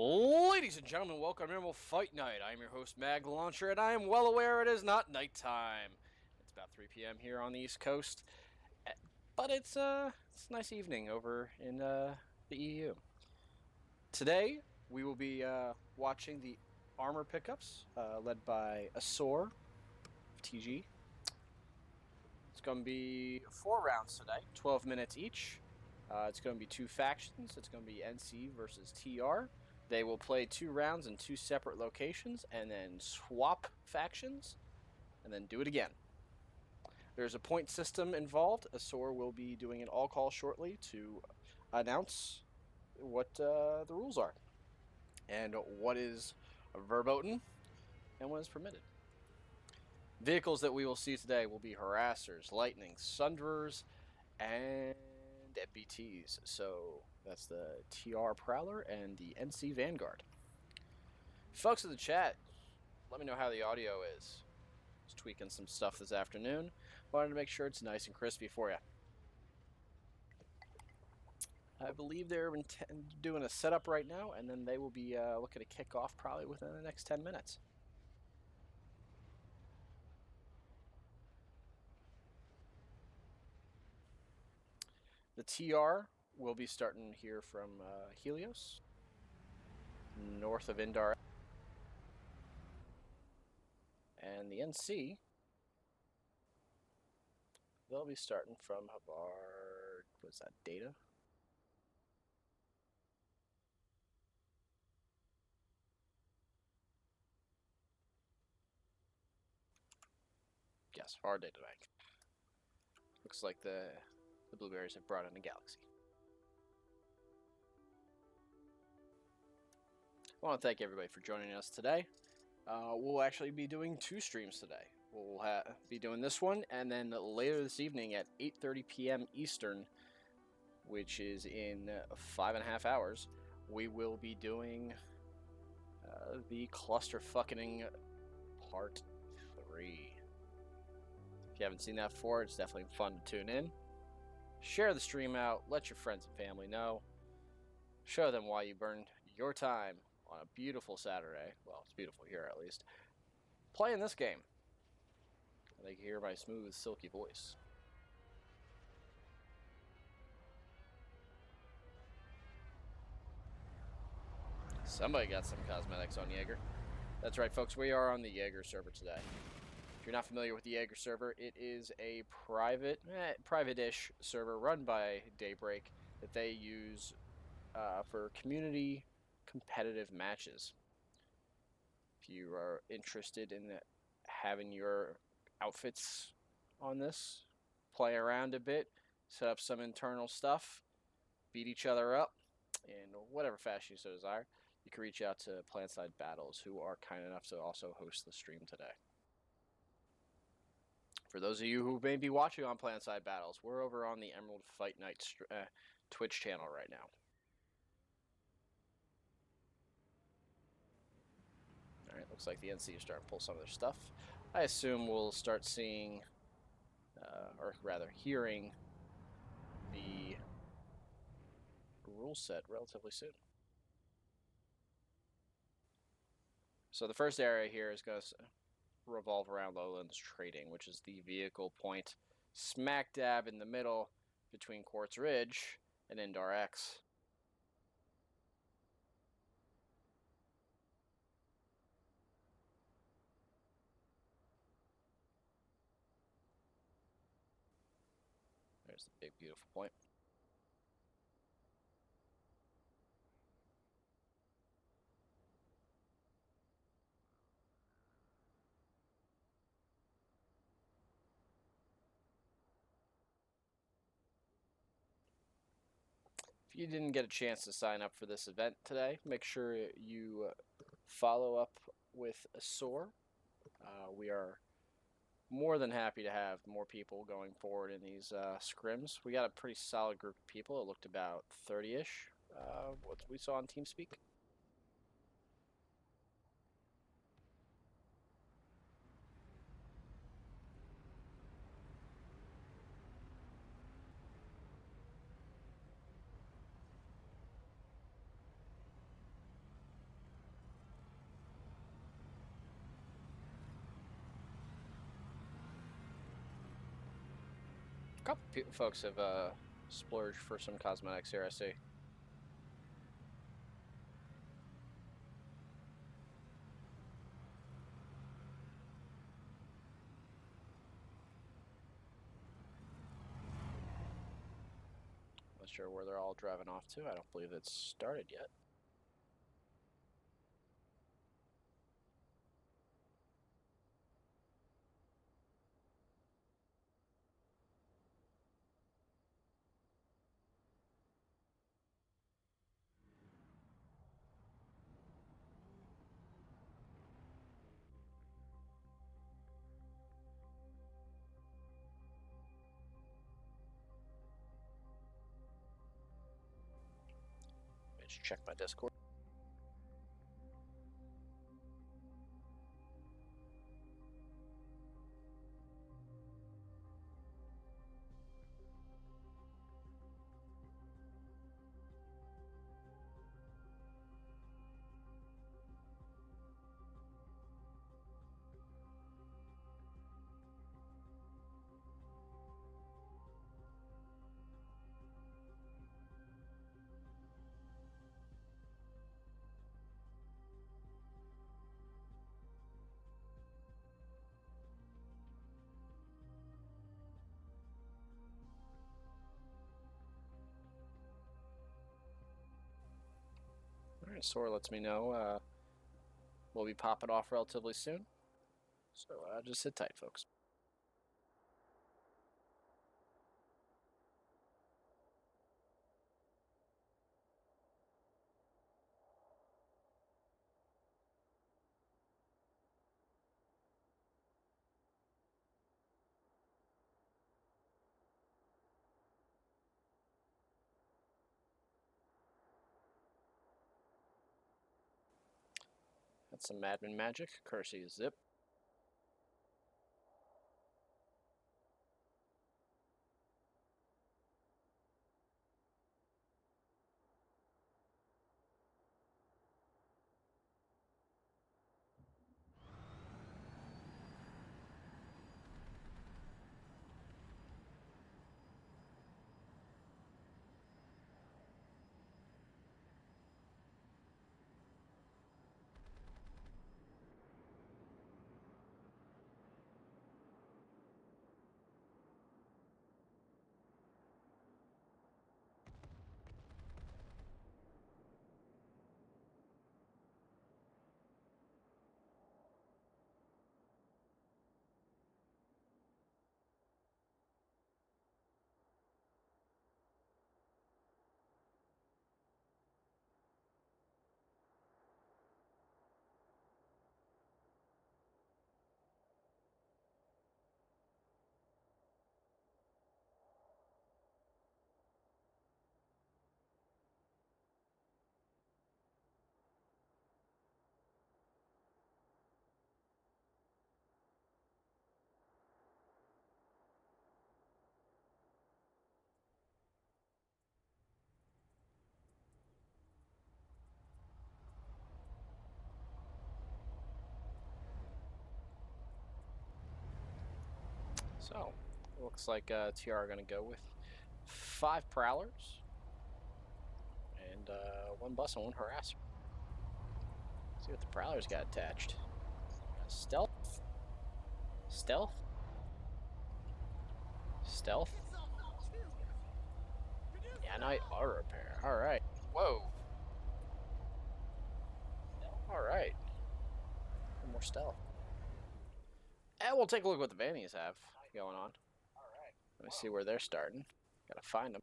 Ladies and gentlemen, welcome to Emerald Fight Night. I am your host, MagLauncher, and I am well aware it is not nighttime. It's about 3 p.m. here on the East Coast, but it's a nice evening over in the EU. Today, we will be watching the armor pickups led by Asorr of TG. It's going to be 4 rounds today, 12 minutes each. It's going to be 2 factions. It's going to be NC versus TR. They will play 2 rounds in 2 separate locations and then swap factions and then do it again. There's a point system involved. Asorr will be doing an all-call shortly to announce what the rules are and what is verboten and what is permitted. Vehicles that we will see today will be harassers, lightnings, sunderers, and MBTs. So that's the TR Prowler and the NC Vanguard. Folks in the chat, let me know how the audio is. Just tweaking some stuff this afternoon. Wanted to make sure it's nice and crispy for you. I believe they're doing a setup right now, and then they will be looking to kick off probably within the next 10 minutes. The TR will be starting here from Helios, north of Indar. And the NC, they'll be starting from Havard, what's that, Data? Yes, Havard Data Bank. Looks like the blueberries have brought in a galaxy. I want to thank everybody for joining us today. We'll actually be doing 2 streams today. We'll be doing this one, and then later this evening at 8:30 p.m. Eastern, which is in 5.5 hours, we will be doing the Clusterfucking Part 3. If you haven't seen that before, it's definitely fun to tune in. Share the stream out, let your friends and family know. Show them why you burned your time on a beautiful Saturday. Well, it's beautiful here at least. Playing this game. They can hear my smooth, silky voice. Somebody got some cosmetics on Jaeger. That's right, folks. We are on the Jaeger server today. If you're not familiar with the Jaeger server, it is a private-ish server run by Daybreak that they use for community competitive matches. If you are interested in having your outfits on this, play around a bit, set up some internal stuff, beat each other up in whatever fashion you so desire, you can reach out to Plantside Battles, who are kind enough to also host the stream today. For those of you who may be watching on Plantside Battles, we're over on the Emerald Fight Night Twitch channel right now. Alright, looks like the NC is starting to pull some of their stuff. I assume we'll start seeing, or rather hearing, the rule set relatively soon. So the first area here is going to revolve around Lowlands Trading, which is the vehicle point smack dab in the middle between Quartz Ridge and Indar X. There's the big, beautiful point. If you didn't get a chance to sign up for this event today, make sure you follow up with Asorr. We are more than happy to have more people going forward in these scrims. We got a pretty solid group of people. It looked about 30-ish, what we saw on TeamSpeak. couple folks have splurged for some cosmetics here, I see. Not sure where they're all driving off to. I don't believe it's started yet. Let me just check my Discord. Alright, Asorr lets me know we'll be popping off relatively soon. So just sit tight, folks. That's some admin magic, courtesy of Zip. So, looks like TR are going to go with 5 Prowlers and 1 Bus and 1 Harasser. See what the Prowlers got attached. Stealth. Stealth. Stealth. Yeah, night auto repair. Alright. Whoa. Alright. More stealth. And we'll take a look at what the Vannies have going on. Let me see where they're starting. Gotta find them.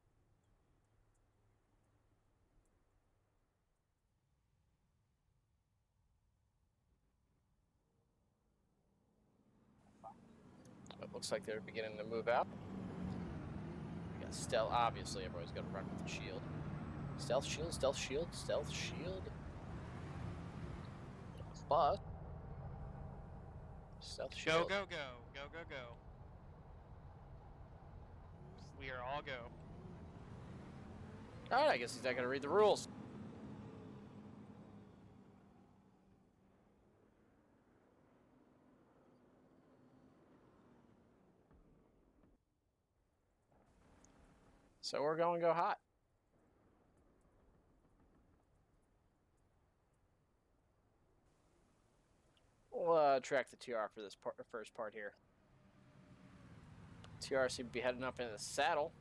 It looks like they're beginning to move out. We got stealth. Obviously, everybody's gonna run with the shield. Stealth shield, stealth shield, stealth shield. But stealth shield. Go, go, go. Go, go, go. We are all go. Alright, I guess he's not gonna read the rules. So we're going to go hot. We'll track the TR for this first part here. TR seems to be heading up into the saddle.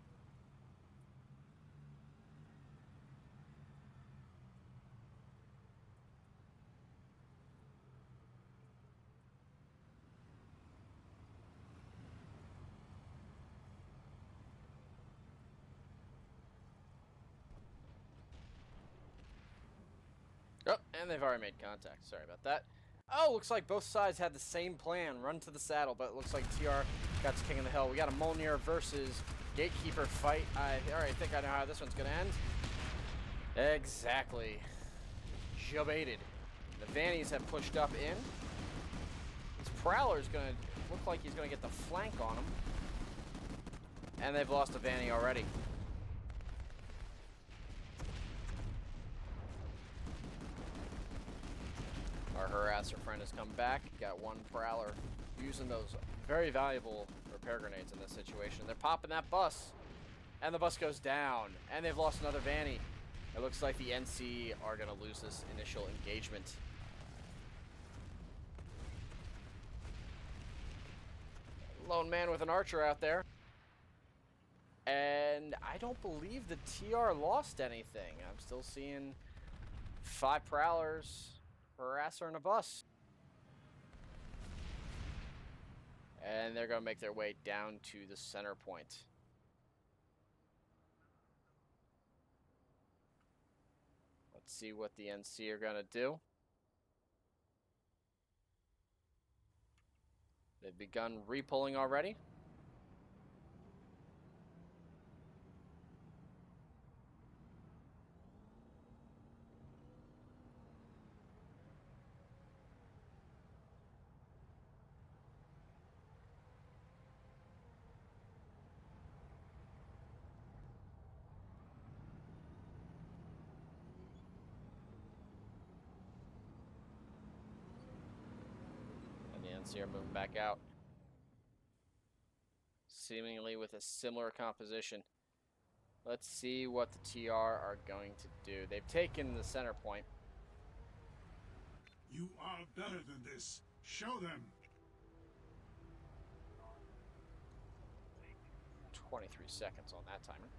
Oh, and they've already made contact. Sorry about that. Oh, looks like both sides had the same plan. Run to the saddle, but it looks like TR got King of the Hill. We got a Molnir versus Gatekeeper fight. I already think I know how this one's going to end. Exactly. Jobaited. The Vannies have pushed up in. This Prowler's going to look like he's going to get the flank on him. And they've lost a Vanny already. Our harasser friend has come back. Got one Prowler using those very valuable repair grenades in this situation. They're popping that bus. And the bus goes down. And they've lost another Vanny. It looks like the NC are going to lose this initial engagement. Lone man with an archer out there. And I don't believe the TR lost anything. I'm still seeing 5 Prowlers, harasser, and a bus. And they're going to make their way down to the center point. Let's see what the NC are going to do. They've begun repulling already. NC are moving back out. Seemingly with a similar composition. Let's see what the TR are going to do. They've taken the center point. You are better than this. Show them. 23 seconds on that timer.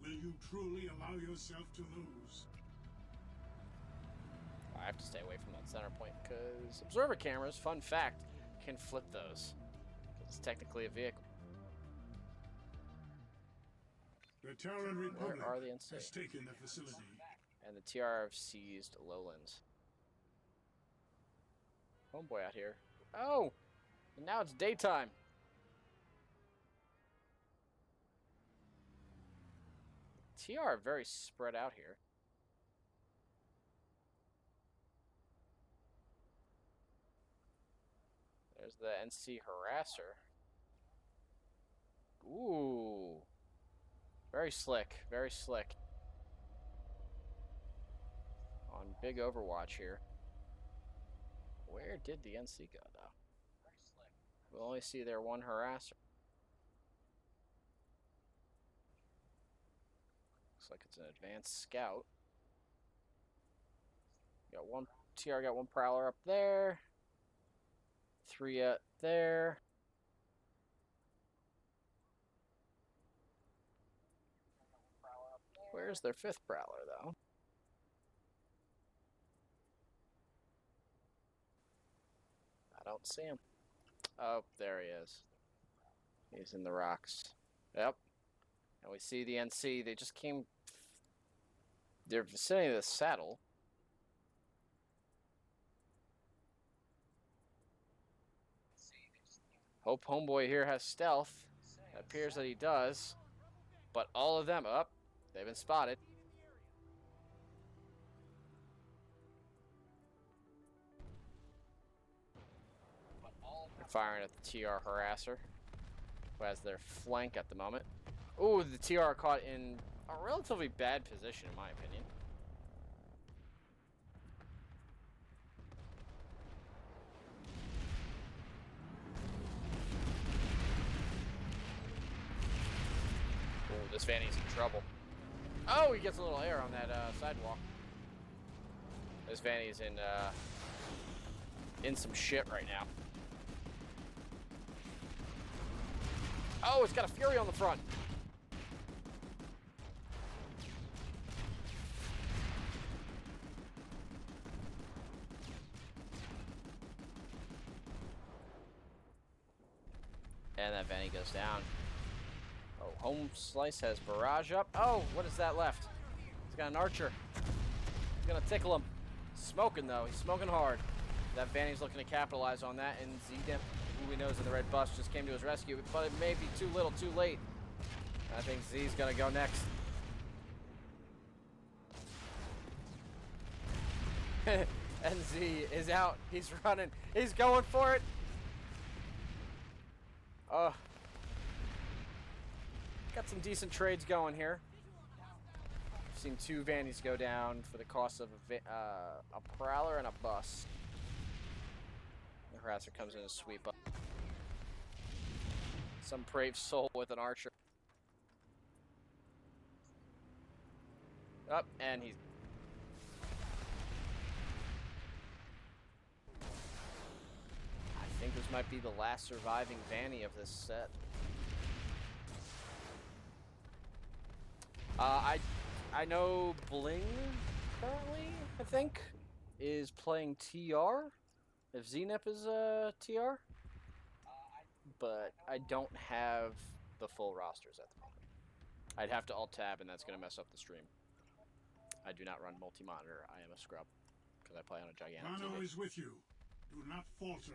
Will you truly allow yourself to lose? I have to stay away from that center point because observer cameras, fun fact, can flip those. It's technically a vehicle. The Terran Republic Where are the NC? has taken the facility. And the TR have seized Lowlands. Homeboy out here. Oh! And now it's daytime. TR are very spread out here. There's the NC harasser. Ooh. Very slick. Very slick. On big Overwatch here. Where did the NC go, though? We'll only see their one harasser. Looks like it's an advanced scout. Got one TR, got one Prowler up there. 3 up there. Where's their 5th Prowler, though? I don't see him. Oh, there he is. He's in the rocks. Yep. And we see the NC. They just came. They're vicinity of the saddle. Hope homeboy here has stealth. It appears that he does. But all of them up. They've been spotted. They're firing at the TR harasser, who has their flank at the moment. Ooh, the TR caught in a relatively bad position, in my opinion. Vanny's in trouble. Oh, he gets a little air on that sidewalk. This Vanny's in some shit right now. Oh, it's got a Fury on the front. And that Vanny goes down. Oh, Home Slice has Barrage up. Oh, what is that left? He's got an Archer. He's gonna tickle him. Smoking though, he's smoking hard. That Vanny's looking to capitalize on that, and Z-Dip, who we know is in the red bus, just came to his rescue, but it may be too little, too late. I think Z's gonna go next. And Z is out. He's running. He's going for it. Got some decent trades going here. I've seen 2 Vannies go down for the cost of a Prowler and a bus. The Harasser comes in to sweep up. Some brave soul with an Archer. Up, and he's... I think this might be the last surviving Vanny of this set. I know Bling currently, I think, is playing TR. If Zenip is TR. But I don't have the full rosters at the moment. I'd have to alt-tab, and that's going to mess up the stream. I do not run multi-monitor. I am a scrub, because I play on a gigantic Wano TV. is with you. Do not falter.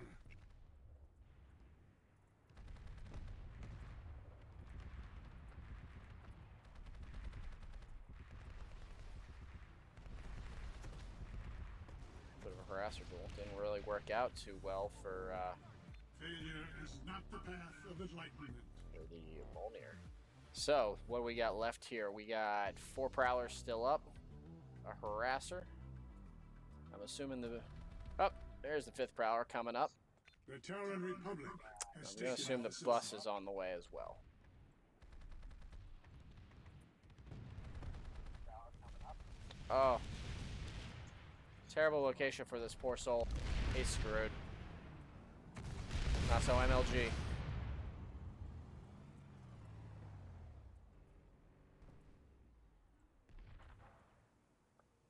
Bit of a harasser duel. Didn't really work out too well for Failure is not the path of enlightenment. the Molnir. So, what do we got left here? We got 4 Prowlers still up. A harasser. I'm assuming the... Oh, there's the 5th Prowler coming up. The Terran Republic has I'm going to assume the bus is on the way as well. Oh. Terrible location for this poor soul. He's screwed. Not so MLG.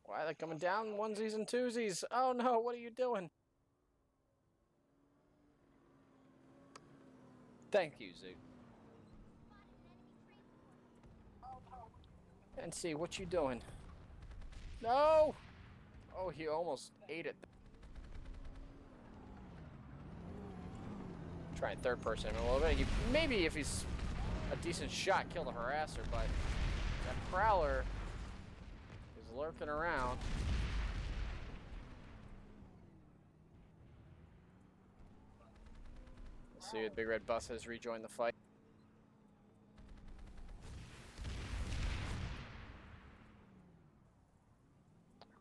Why are they coming down onesies and twosies? Oh no, what are you doing? Thank you, Zoo. And see what you doing. No! Oh, he almost ate it. Trying third person a little bit. Maybe if he's a decent shot, kill the harasser, but that Prowler is lurking around. Let's see, the big red bus has rejoined the fight.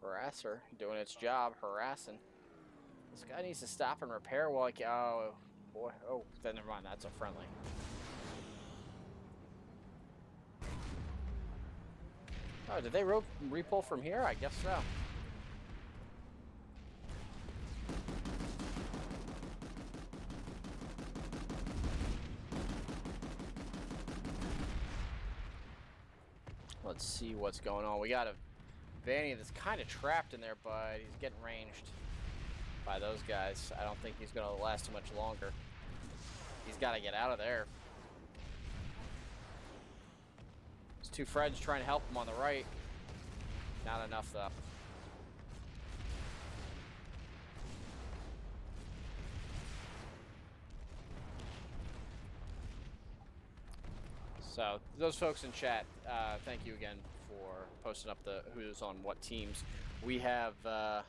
Harasser doing its job, harassing. This guy needs to stop and repair while he can. Oh boy, oh, then never mind, that's a friendly. Oh, did they repull from here? I guess so. Let's see what's going on. We got a Vanny that's kind of trapped in there, but he's getting ranged by those guys. I don't think he's going to last too much longer. He's got to get out of there. There's 2 friends trying to help him on the right. Not enough, though. So, those folks in chat, thank you again for posting up the who's on what teams. We have, how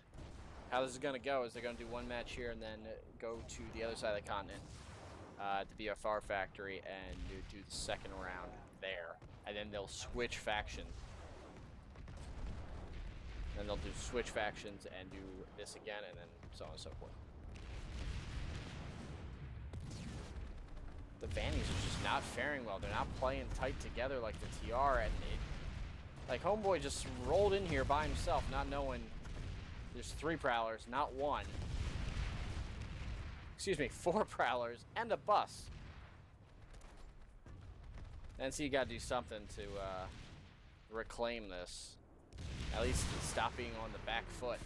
this is going to go is they're going to do 1 match here and then go to the other side of the continent, at the BFR factory, and do the 2nd round there. And then they'll switch factions. Then they'll do switch factions and do this again, and then so on and so forth. the Vannies are just not faring well. They're not playing tight together like the TR, and like Homeboy just rolled in here by himself, not knowing there's 3 Prowlers, not 1. Excuse me, 4 Prowlers and a bus. And so you gotta do something to reclaim this. At least stop being on the back foot.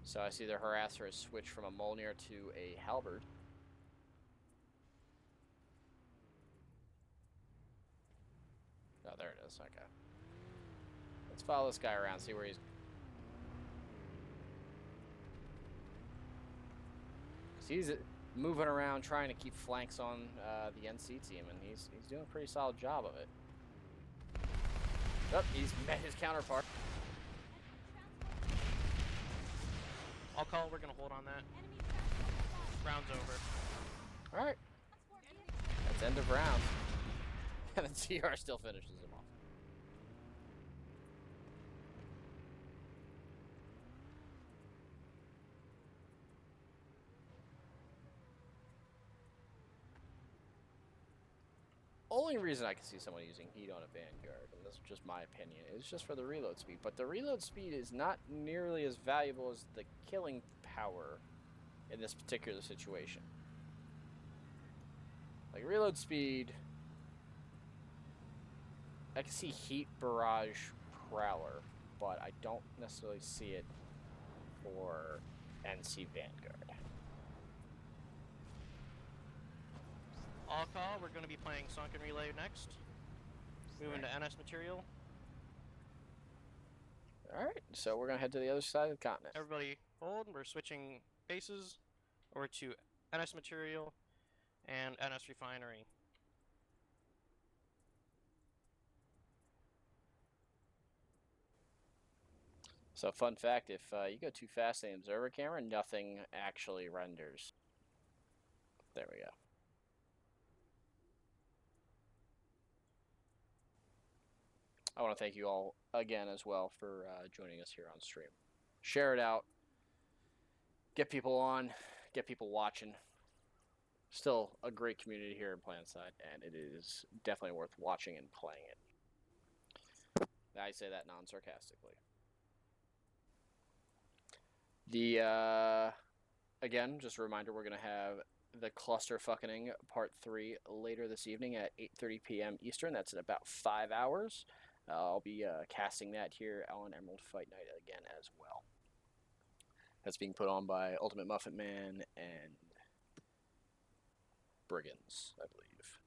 So I see the Harasser has switched from a Molnir to a Halberd. Oh, there it is. Okay. Let's follow this guy around, see where he's... He's moving around trying to keep flanks on the NC team, and he's doing a pretty solid job of it. Oh, he's met his counterpart. I'll call. We're gonna hold on that. Round's over. All right. That's end of round. And then CR still finishes him off. Only reason I can see someone using heat on a Vanguard, and this is just my opinion, is just for the reload speed. But the reload speed is not nearly as valuable as the killing power in this particular situation. Like, reload speed, I can see Heat, Barrage, Prowler, but I don't necessarily see it for NC Vanguard. I'll call. We're going to be playing Sunken Relay next. Moving to NS material. Alright, so we're going to head to the other side of the continent. Everybody hold. We're switching bases over to NS material and NS refinery. So, fun fact, if you go too fast in the observer camera, nothing actually renders. There we go. I want to thank you all again as well for joining us here on stream. Share it out. Get people on. Get people watching. Still a great community here in Planside, and it is definitely worth watching and playing it. I say that non-sarcastically. Again, just a reminder, we're going to have the Cluster Fucking Part 3 later this evening at 8:30 p.m. Eastern. That's in about 5 hours. I'll be casting that here on Emerald Fight Night again as well. That's being put on by Ultimate Muffin Man and Brigands, I believe.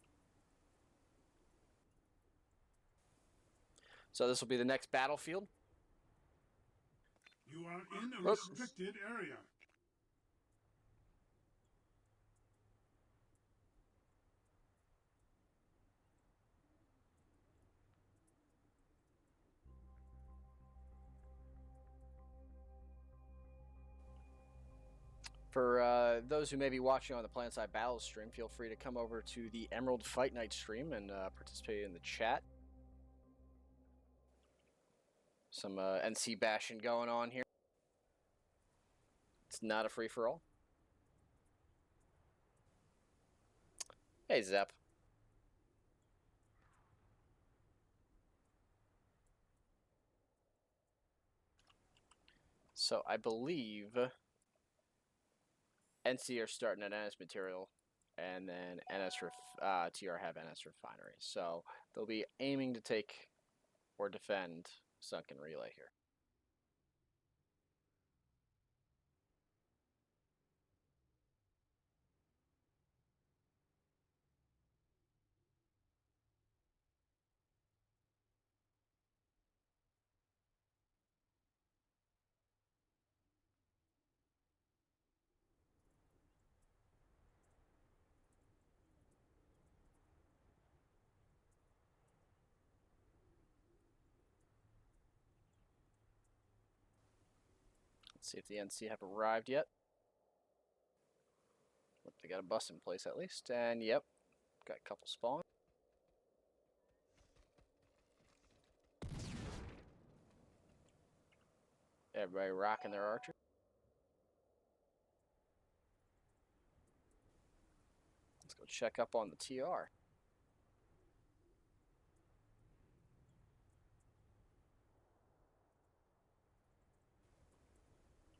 So this will be the next battlefield. You are in a restricted area. For those who may be watching on the Planside Battles stream, feel free to come over to the Emerald Fight Night stream and participate in the chat. Some NC bashing going on here. It's not a free-for-all. Hey, Zep. So I believe NC are starting at NS material, and then TR have NS refinery. So they'll be aiming to take or defend Sunken Relay here. Let's see if the NC have arrived yet. Look, they got a bus in place at least, and yep, got a couple spawn. Everybody rocking their archer. go check up on the TR.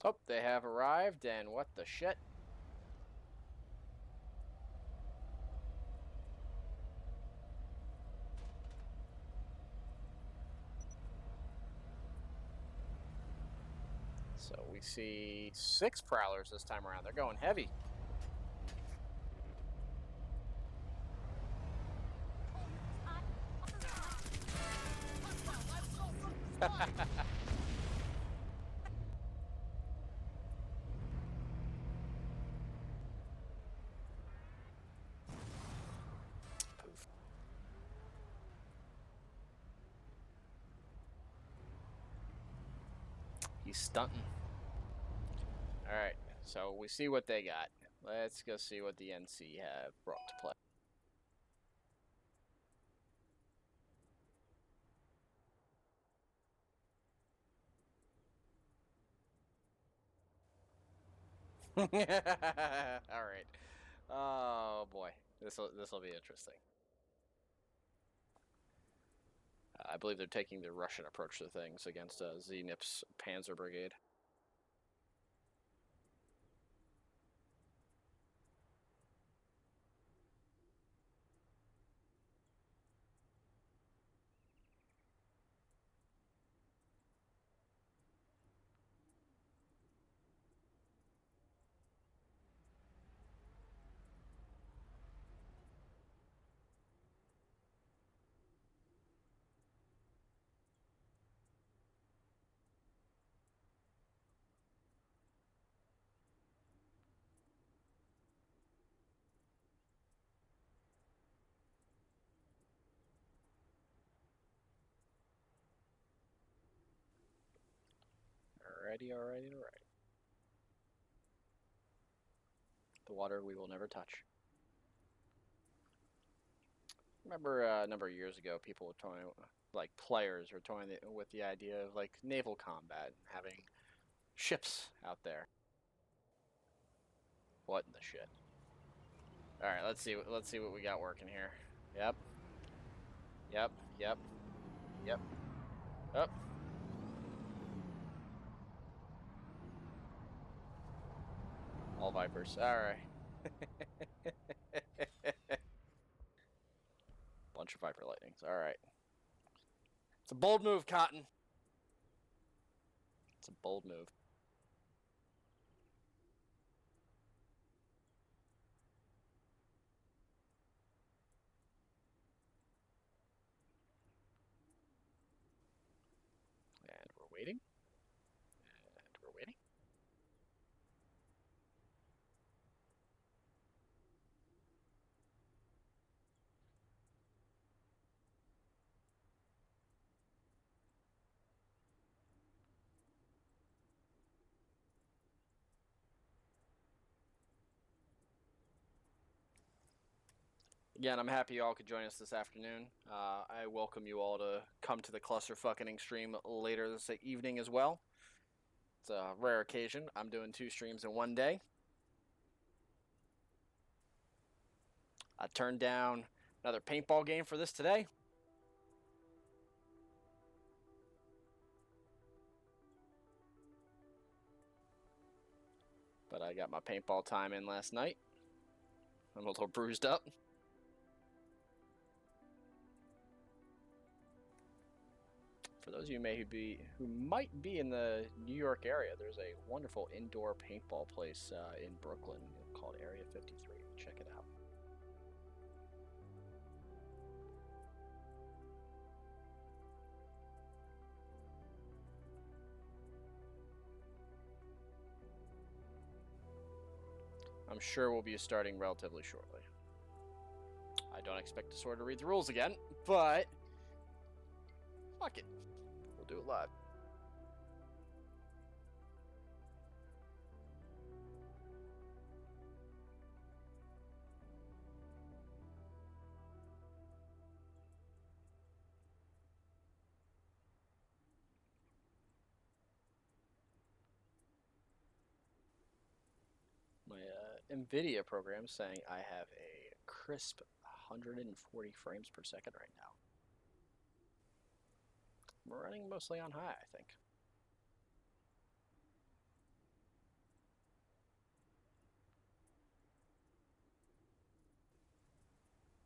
Oh, they have arrived, and what the shit? So we see 6 Prowlers this time around. They're going heavy. Poof. He's stunting. Alright, so we see what they got. Let's go see what the NC have brought to play. Alright. Oh boy. This'll be interesting. I believe they're taking the Russian approach to things against Zenip's Panzer Brigade. Alrighty. The water we will never touch. Remember a number of years ago, people were toying, like players were toying with the idea of like naval combat, having ships out there. What in the shit? All right, let's see what we got working here. Yep. Up. All Vipers. All right. Bunch of Viper Lightnings. All right. It's a bold move, Cotton. It's a bold move. And we're waiting. Again, I'm happy you all could join us this afternoon. I welcome you all to come to the clusterfucking stream later this evening as well. It's a rare occasion. I'm doing 2 streams in one day. I turned down another paintball game for this today. But I got my paintball time in last night. I'm a little bruised up. For those of you who might be in the New York area, there's a wonderful indoor paintball place in Brooklyn called Area 53. Check it out. I'm sure we'll be starting relatively shortly. I don't expect Asorr to read the rules again, but fuck it. We'll do it live. My NVIDIA program saying I have a crisp 140 frames per second right now. We're running mostly on high, I think.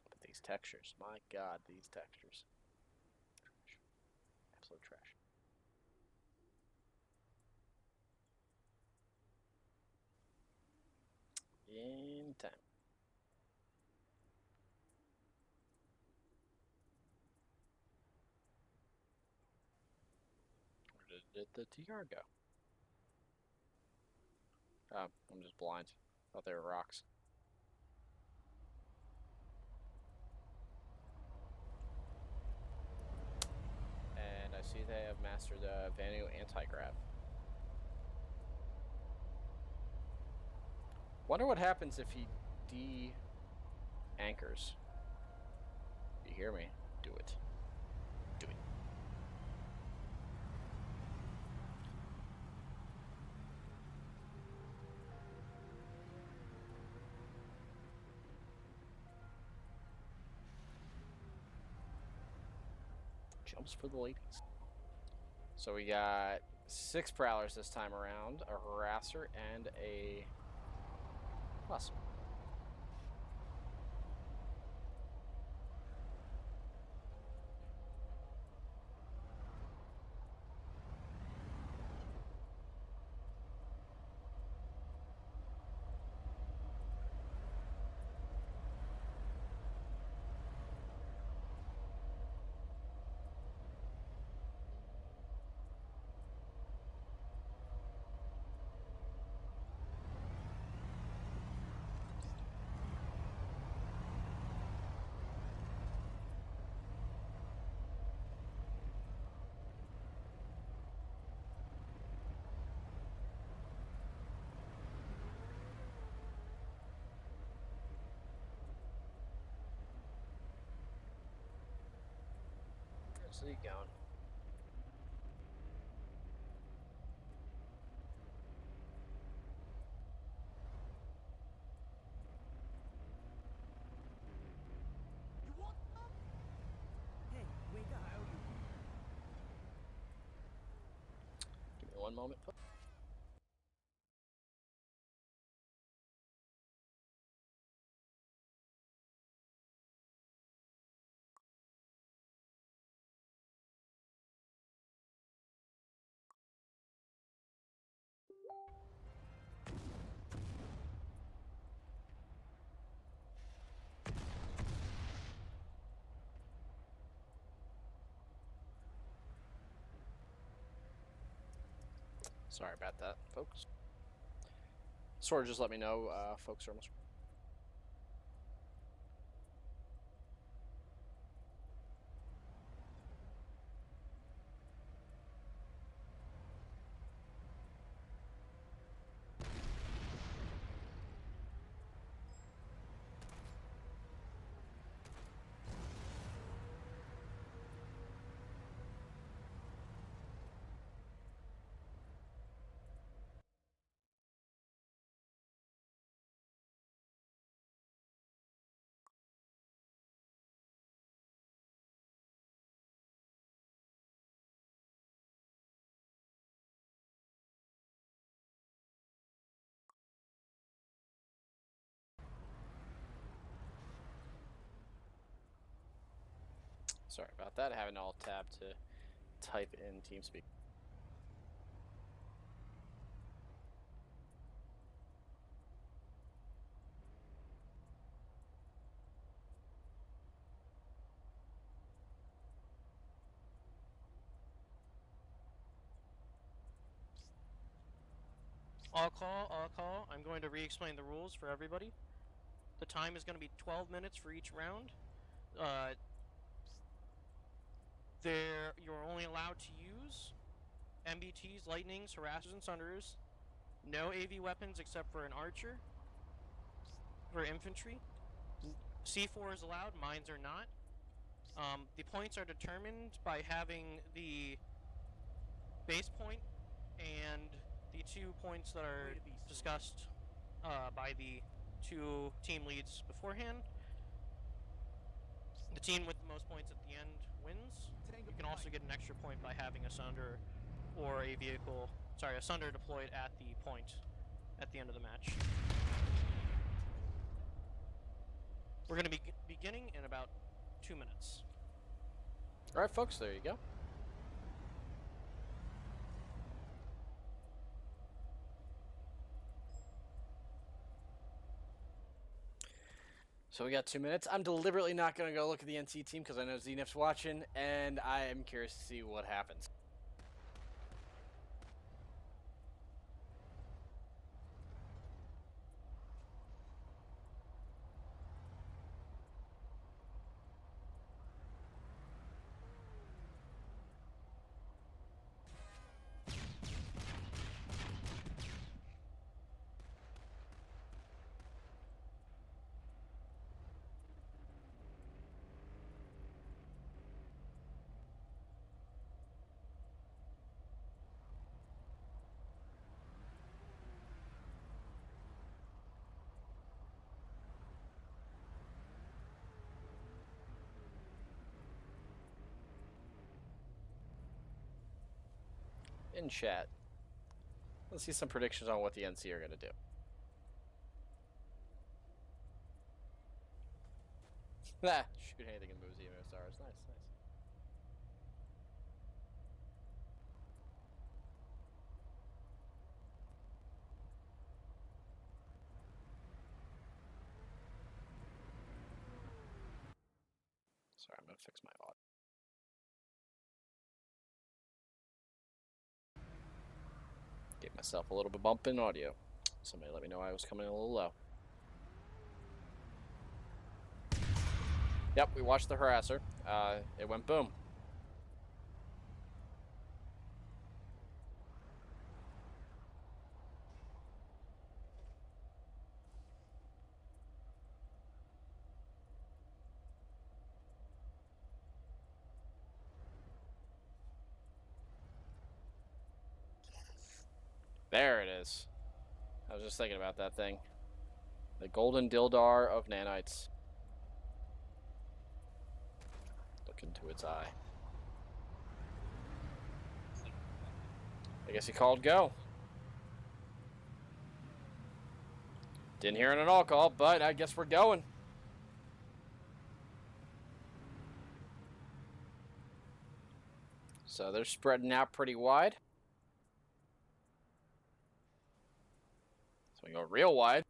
But these textures, my god, these textures. Trash. Absolute trash. In time. Where did the TR go? Oh, I'm just blind. Thought they were rocks. And I see they have mastered the Vanu anti-grav. Wonder what happens if he de-anchors. You hear me? Do it. Do it. Jumps for the ladies. So we got 6 Prowlers this time around, a Harasser, and a Plus. Where's he going? Hey, wake up. Give me one moment. Sorry about that, folks. Sort of just let me know, folks are almost. Sorry about that. I haven't alt tab to type in TeamSpeak. I'll call. I'm going to re-explain the rules for everybody. The time is going to be 12 minutes for each round. You're only allowed to use MBTs, lightnings, harassers, and sunderers. No AV weapons except for an archer. For infantry. C4 is allowed, mines are not. The points are determined by having the base point and the 2 points that are discussed by the 2 team leads beforehand. The team with the most points at the end wins. You can also get an extra point by having a Sunder or a vehicle, a Sunder deployed at the point at the end of the match. We're going to be beginning in about 2 minutes. All right, folks, there you go. So we got 2 minutes. I'm deliberately not going to go look at the NC team because I know Zenith's watching, and I am curious to see what happens. In chat, let's see some predictions on what the NC are going to do. Shoot anything and moves even Asorr. Nice, nice. Sorry, I'm going to fix my audio. Gave myself a little bit bump in audio. Somebody let me know I was coming in a little low. Yep, we watched the harasser. It went boom. There it is. I was just thinking about that thing. The golden dildar of nanites. Look into its eye. I guess he called go. Didn't hear it at all call, but I guess we're going. So they're spreading out pretty wide. So we go real wide.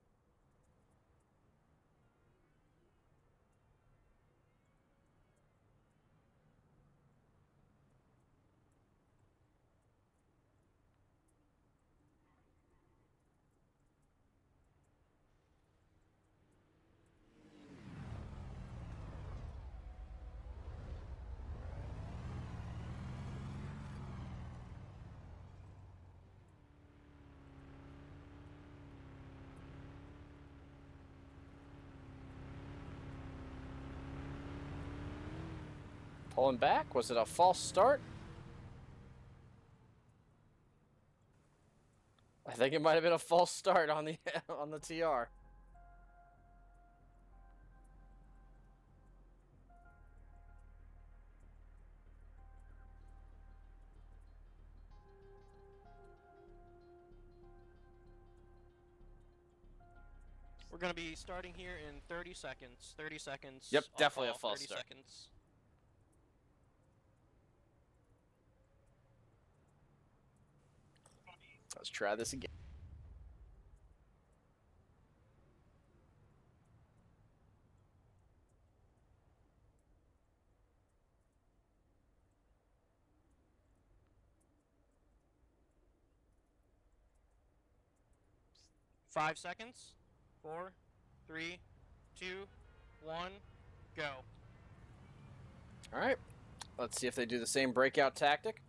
Pulling back. Was it a false start? I think it might have been a false start on the on the TR. We're going to be starting here in 30 seconds. 30 seconds. Yep, definitely a false 30 start. seconds. Let's try this again. Five seconds. 4, 3, 2, 1, go. All right. Let's see if they do the same breakout tactic.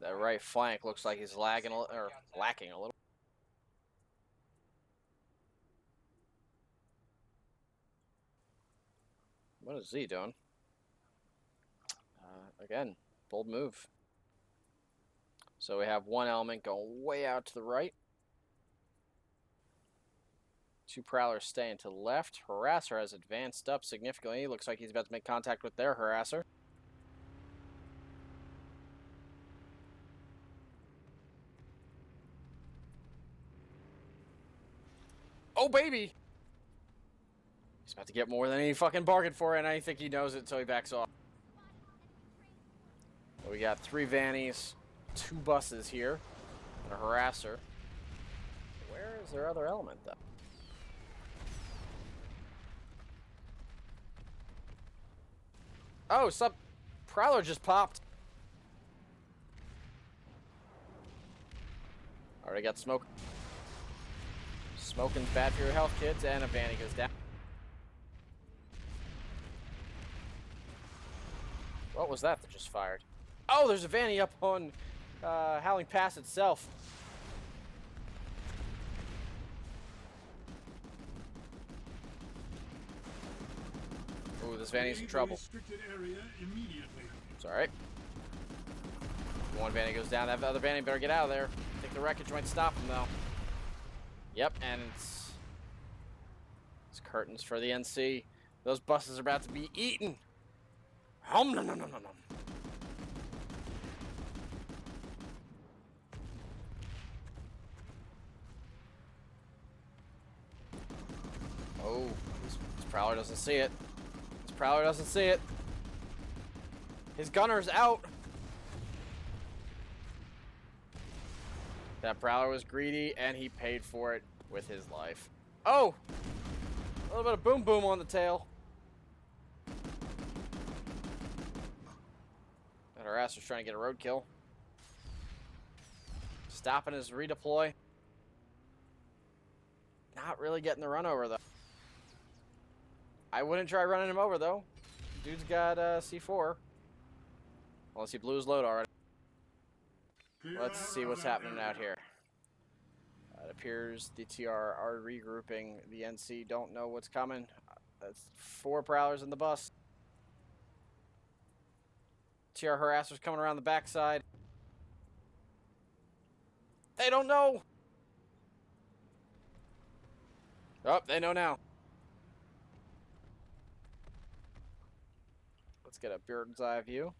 That right flank looks like he's lagging or lacking a little. What is he doing? Again, bold move. So we have one element going way out to the right. Two Prowlers staying to the left. Harasser has advanced up significantly. Looks like he's about to make contact with their Harasser. Oh, baby! He's about to get more than he fucking bargained for, and I think he knows it until he backs off. So we got 3 Vannies, 2 buses here, and a Harasser. Where is their other element, though? Oh, sub Prowler just popped. Already got smoke. Smoking's bad for your health, kids, and a Vanny goes down. What was that just fired? Oh, there's a Vanny up on Howling Pass itself. Ooh, this Vanny's in trouble. Restricted area immediately. It's alright. One Vanny goes down. That other Vanny better get out of there. I think the wreckage might stop him, though. Yep, and it's curtains for the NC. Those buses are about to be eaten. Nom nom nom nom nom. Oh, this Prowler doesn't see it. This Prowler doesn't see it. His gunner's out. That Prowler was greedy, and he paid for it with his life. Oh! A little bit of boom boom on the tail. And our ass was trying to get a roadkill. Stopping his redeploy. Not really getting the run over, though. I wouldn't try running him over, though. Dude's got C4. Unless he blew his load already. Let's see what's happening out here. It appears the TR are regrouping. The NC don't know what's coming. That's 4 Prowlers in the bus. TR Harasser's coming around the backside. They don't know! Oh, they know now. Let's get a bird's eye view.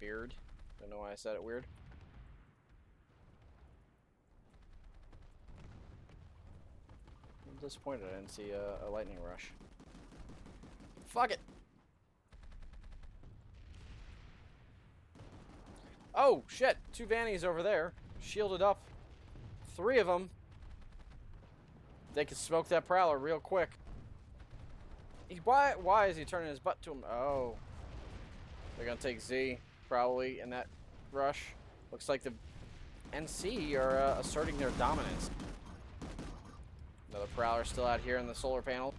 Beard. Don't know why I said it weird. I'm disappointed I didn't see a lightning rush. Fuck it! Oh, shit! 2 Vannies over there. Shielded up. 3 of them. They can smoke that Prowler real quick. Why is he turning his butt to him? Oh. They're gonna take Z, probably, in that rush. Looks like the NC are asserting their dominance. Another Prowler still out here in the solar panel.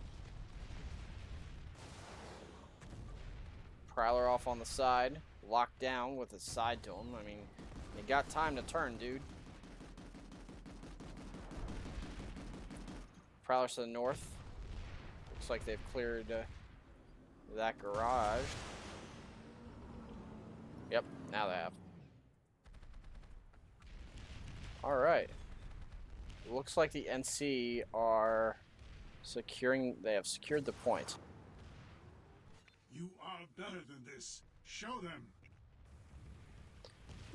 Prowler off on the side. Locked down with his side to him. I mean, you got time to turn, dude. Prowlers to the north. Looks like they've cleared that garage. Yep, now they have. Alright. Looks like the NC are securing, they have secured the point. You are better than this. Show them.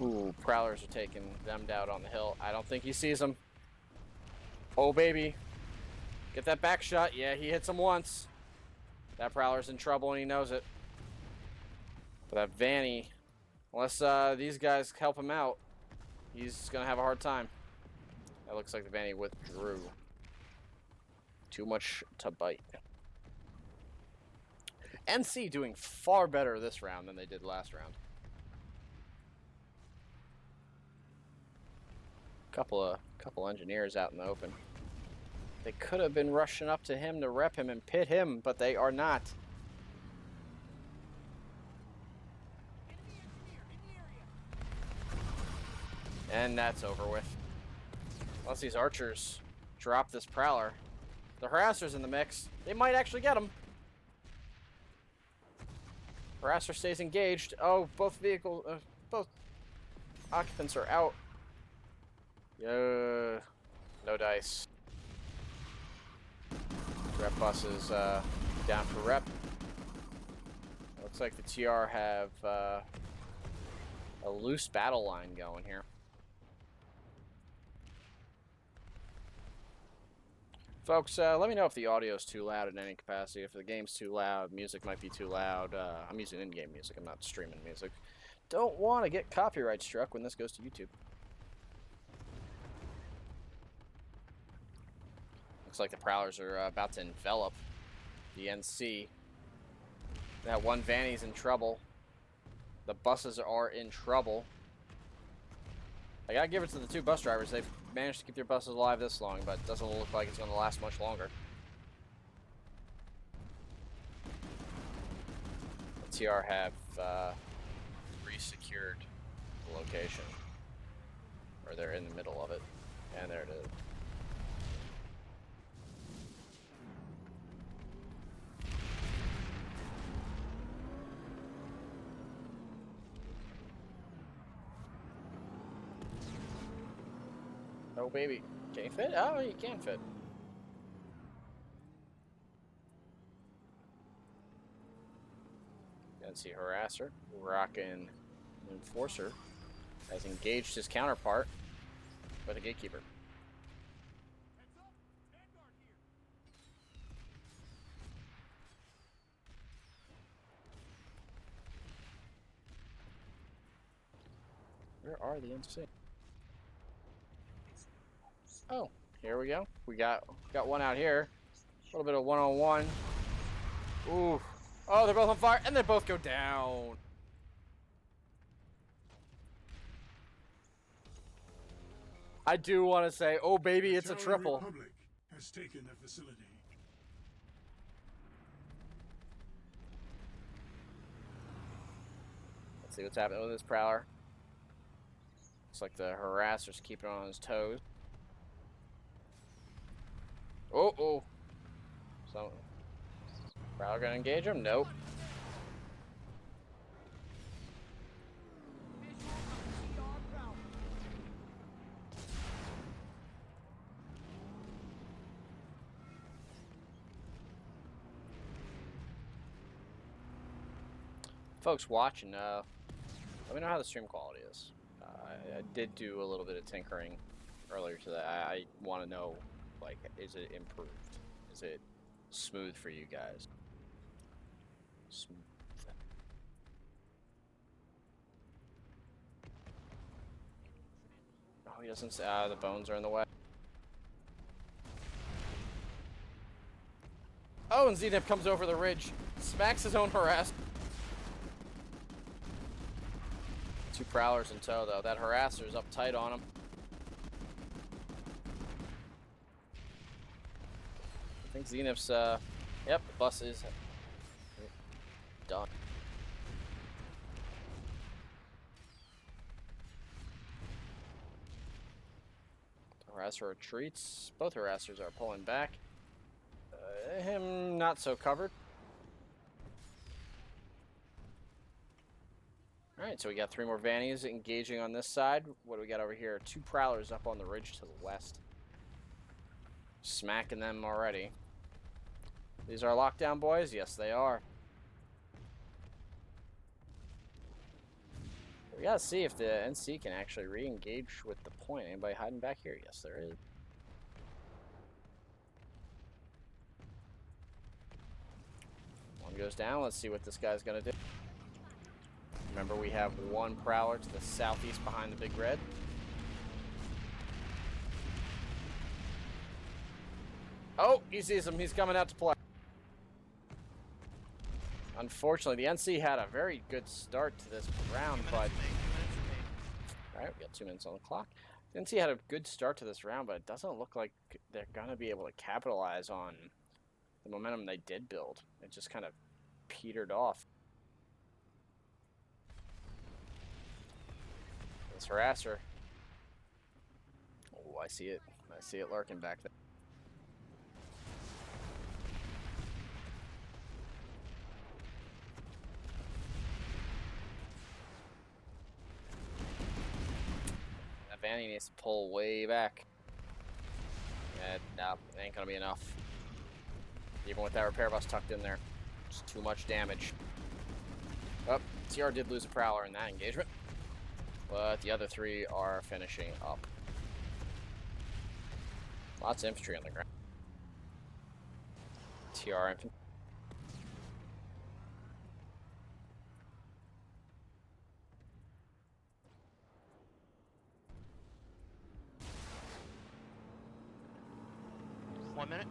Ooh, Prowlers are taking them down on the hill. I don't think he sees them. Oh, baby. Get that back shot. Yeah, he hits him once. That Prowler's in trouble and he knows it. But that Vanny, unless these guys help him out, he's going to have a hard time. That looks like the Vanny withdrew. Too much to bite. NC doing far better this round than they did last round. Couple engineers out in the open. They could have been rushing up to him to rep him and pit him, but they are not. And that's over with. Once these archers drop this Prowler, the Harasser's in the mix. They might actually get him. Harasser stays engaged. Oh, both vehicles, both occupants are out. No dice. Rep bus is down for rep. Looks like the TR have a loose battle line going here. Folks, let me know if the audio is too loud in any capacity. If the game's too loud, music might be too loud. I'm using in-game music. I'm not streaming music. Don't want to get copyright struck when this goes to YouTube. Looks like the Prowlers are about to envelop the NC. That one Vanny's in trouble. The buses are in trouble. I gotta give it to the two bus drivers. They've managed to keep their buses alive this long, but it doesn't look like it's going to last much longer. The TR have re-secured the location. Or they're in the middle of it. And there it is. Oh baby, can you fit? Oh, you can fit. You can see Harasser, rocking Enforcer, has engaged his counterpart with a Gatekeeper. Where are the NC? Oh, here we go. We got one out here. A little bit of one-on-one. Ooh. Oh, they're both on fire, and they both go down. I do want to say, oh baby, it's a triple. Republic has taken the facility. Let's see what's happening with this Prowler. Looks like the Harasser's keeping on his toes. Oh. So, Prowler gonna engage him? Nope. Folks watching, let me know how the stream quality is. I did do a little bit of tinkering earlier to that. I want to know, like, is it improved? Is it smooth for you guys? Smooth. Oh, he doesn't say, the bones are in the way. Oh, and Zenith comes over the ridge, smacks his own harass. Two Prowlers in tow, though. That Harasser is up tight on him. I think Zenith's, yep, the bus is done. The Harasser retreats. Both Harassers are pulling back. Him not so covered. Alright, so we got 3 more Vannies engaging on this side. What do we got over here? 2 Prowlers up on the ridge to the west. Smacking them already. These are lockdown boys? Yes, they are. We gotta see if the NC can actually re-engage with the point. Anybody hiding back here? Yes, there is. One goes down. Let's see what this guy's gonna do. Remember, we have 1 Prowler to the southeast behind the big red. Oh, he sees him. He's coming out to play. Unfortunately, the NC had a very good start to this round, but... Alright, we got 2 minutes on the clock. The NC had a good start to this round, but it doesn't look like they're going to be able to capitalize on the momentum they did build. It just kind of petered off. This Harasser. Oh, I see it. I see it lurking back there. That Vanny needs to pull way back. No, it ain't gonna be enough. even with that repair bus tucked in there. Just too much damage. Oh, TR did lose a Prowler in that engagement, but the other three are finishing up. Lots of infantry on the ground. TR infantry. One minute.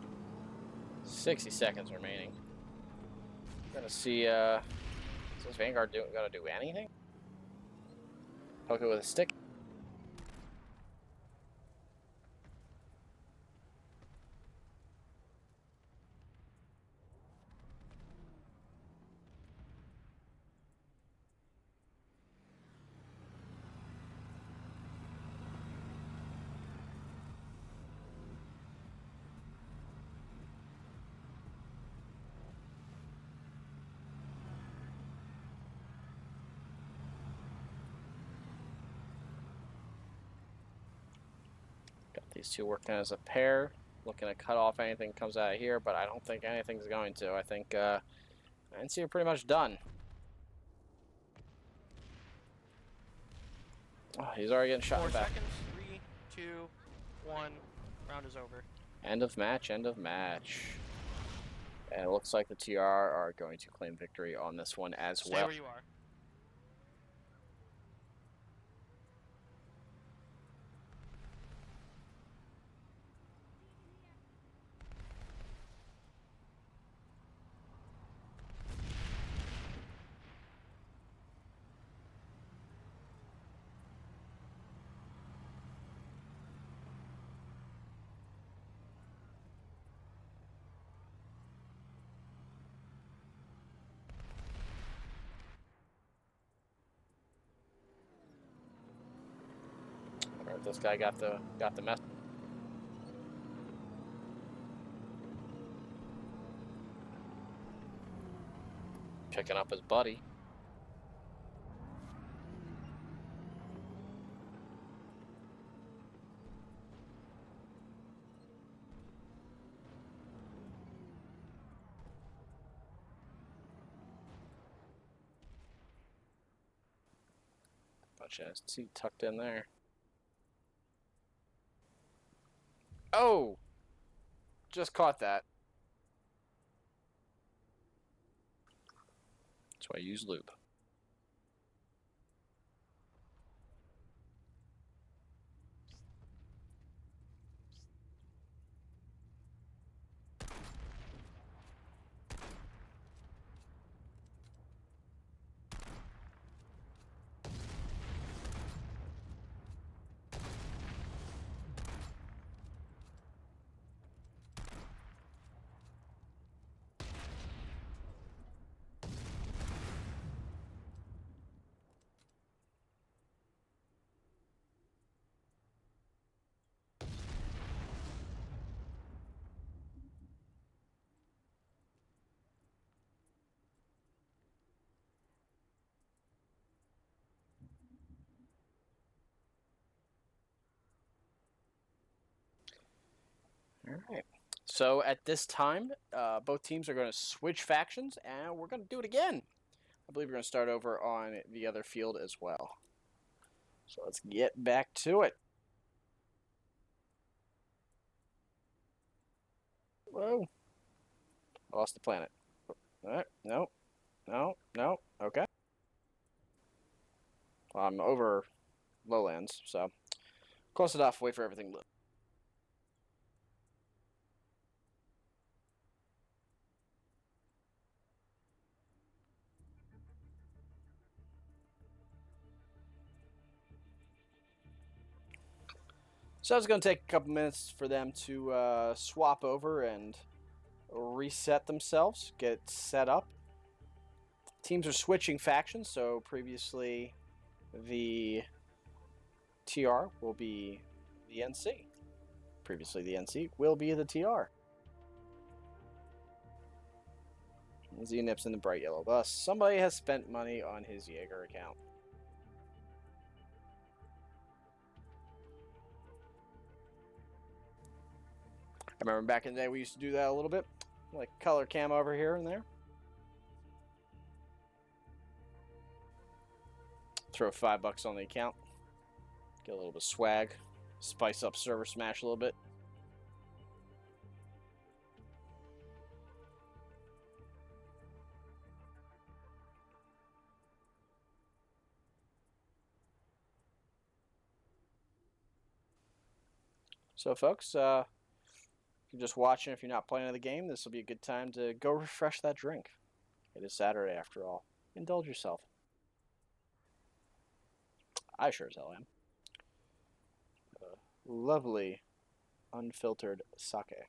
60 seconds remaining. Gonna see, is this Vanguard gonna do anything? Poke it with a stick? Got these two working as a pair. Looking to cut off anything that comes out of here, but I don't think anything's going to. I think NC are pretty much done. Oh, he's already getting shot in 4 the back. seconds. 3, 2, 1. Round is over. End of match, end of match. And it looks like the TR are going to claim victory on this one as Stay well. where you are. Alright, this guy got the mess. Picking up his buddy. Bunch of ST tucked in there. Oh! Just caught that. That's why I use lube. Alright. So at this time, both teams are going to switch factions, and we're going to do it again. I believe we're going to start over on the other field as well. So let's get back to it. Whoa. Lost the planet. Alright, no. No, no, okay. Well, I'm over lowlands, so close enough, wait for everything to. So it's going to take a couple minutes for them to swap over and reset themselves, get set up. Teams are switching factions, so previously the TR will be the NC. Previously the NC will be the TR. Z-Nips in the bright yellow bus. Somebody has spent money on his Jaeger account. I remember back in the day we used to do that a little bit. Like color cam over here and there. Throw $5 on the account. Get a little bit of swag. Spice up Server Smash a little bit. So, folks, if you're just watching, if you're not playing the game, this will be a good time to go refresh that drink. It is Saturday, after all. Indulge yourself. I sure as hell am. Lovely, unfiltered sake.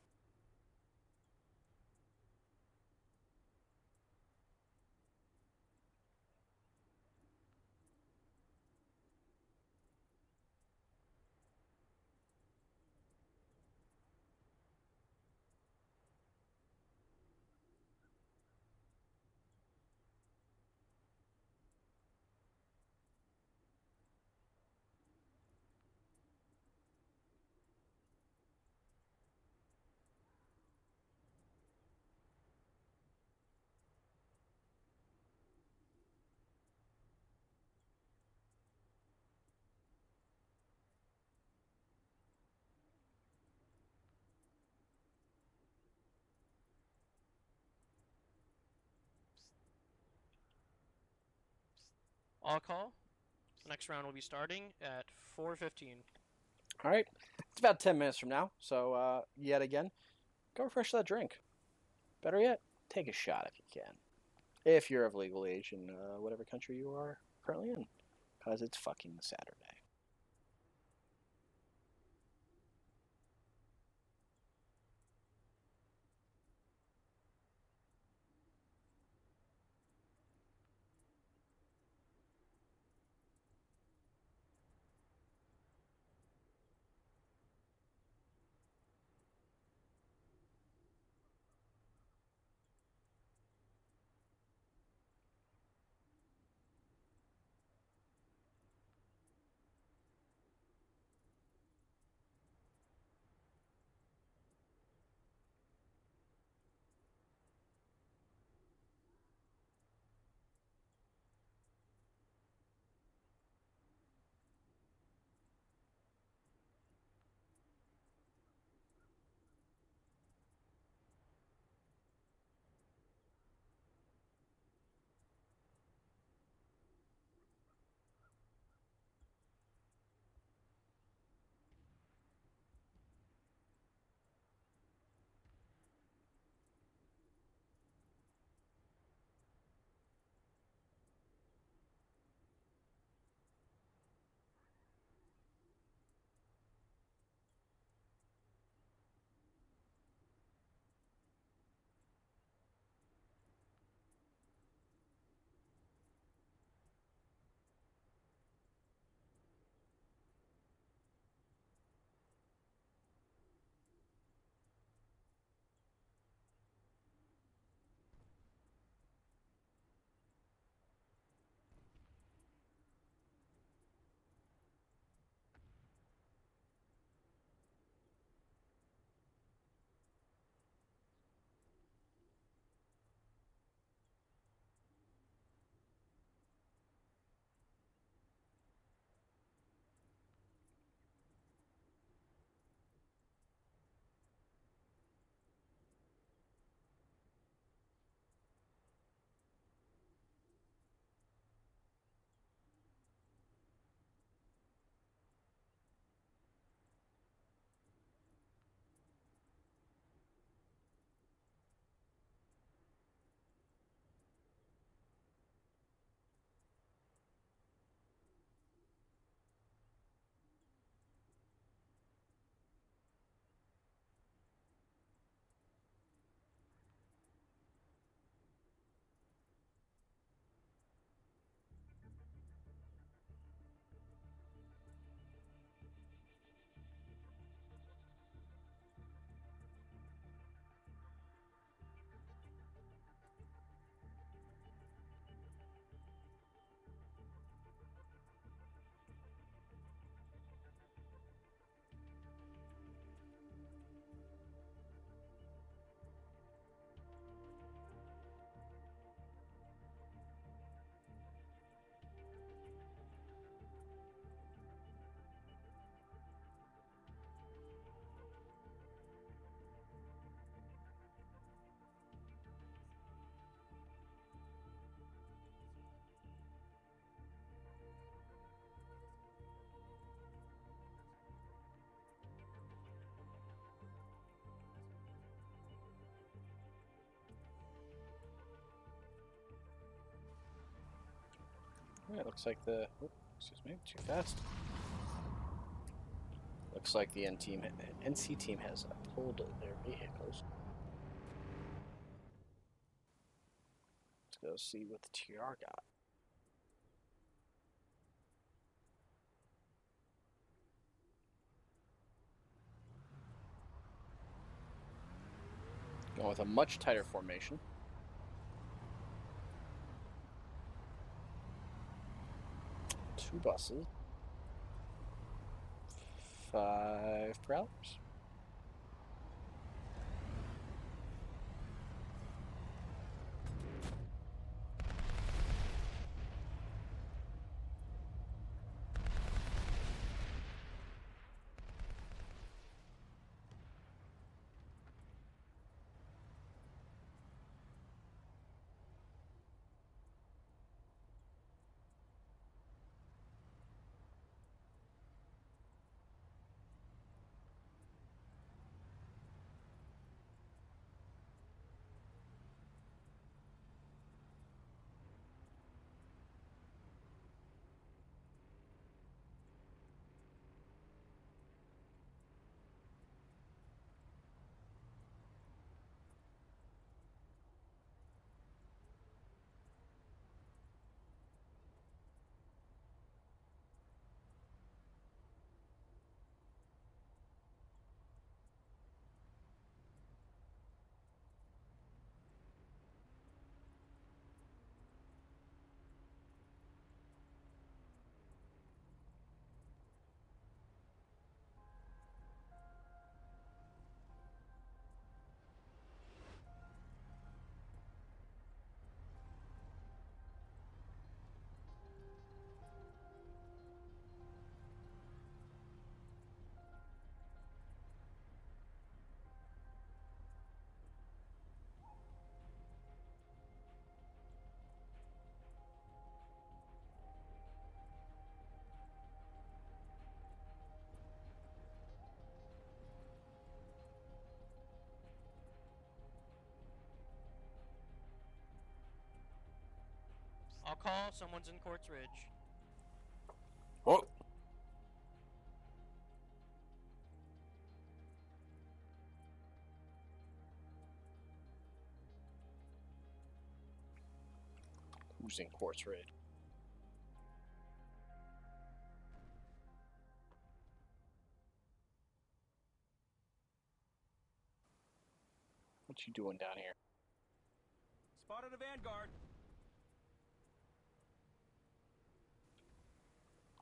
All call. Next round will be starting at 4:15. All right. It's about 10 minutes from now. So, yet again, go refresh that drink. Better yet, take a shot if you can. If you're of legal age in whatever country you are currently in. Because it's fucking Saturday. Yeah, it looks like the... Oh, excuse me, too fast. Looks like the NC team has pulled their vehicles. Let's go see what the TR got. Going with a much tighter formation. Two buses. 5 prowlers. I'll call. Someone's in Quartz Ridge. Oh! Who's in Quartz Ridge? What you doing down here? Spotted a Vanguard.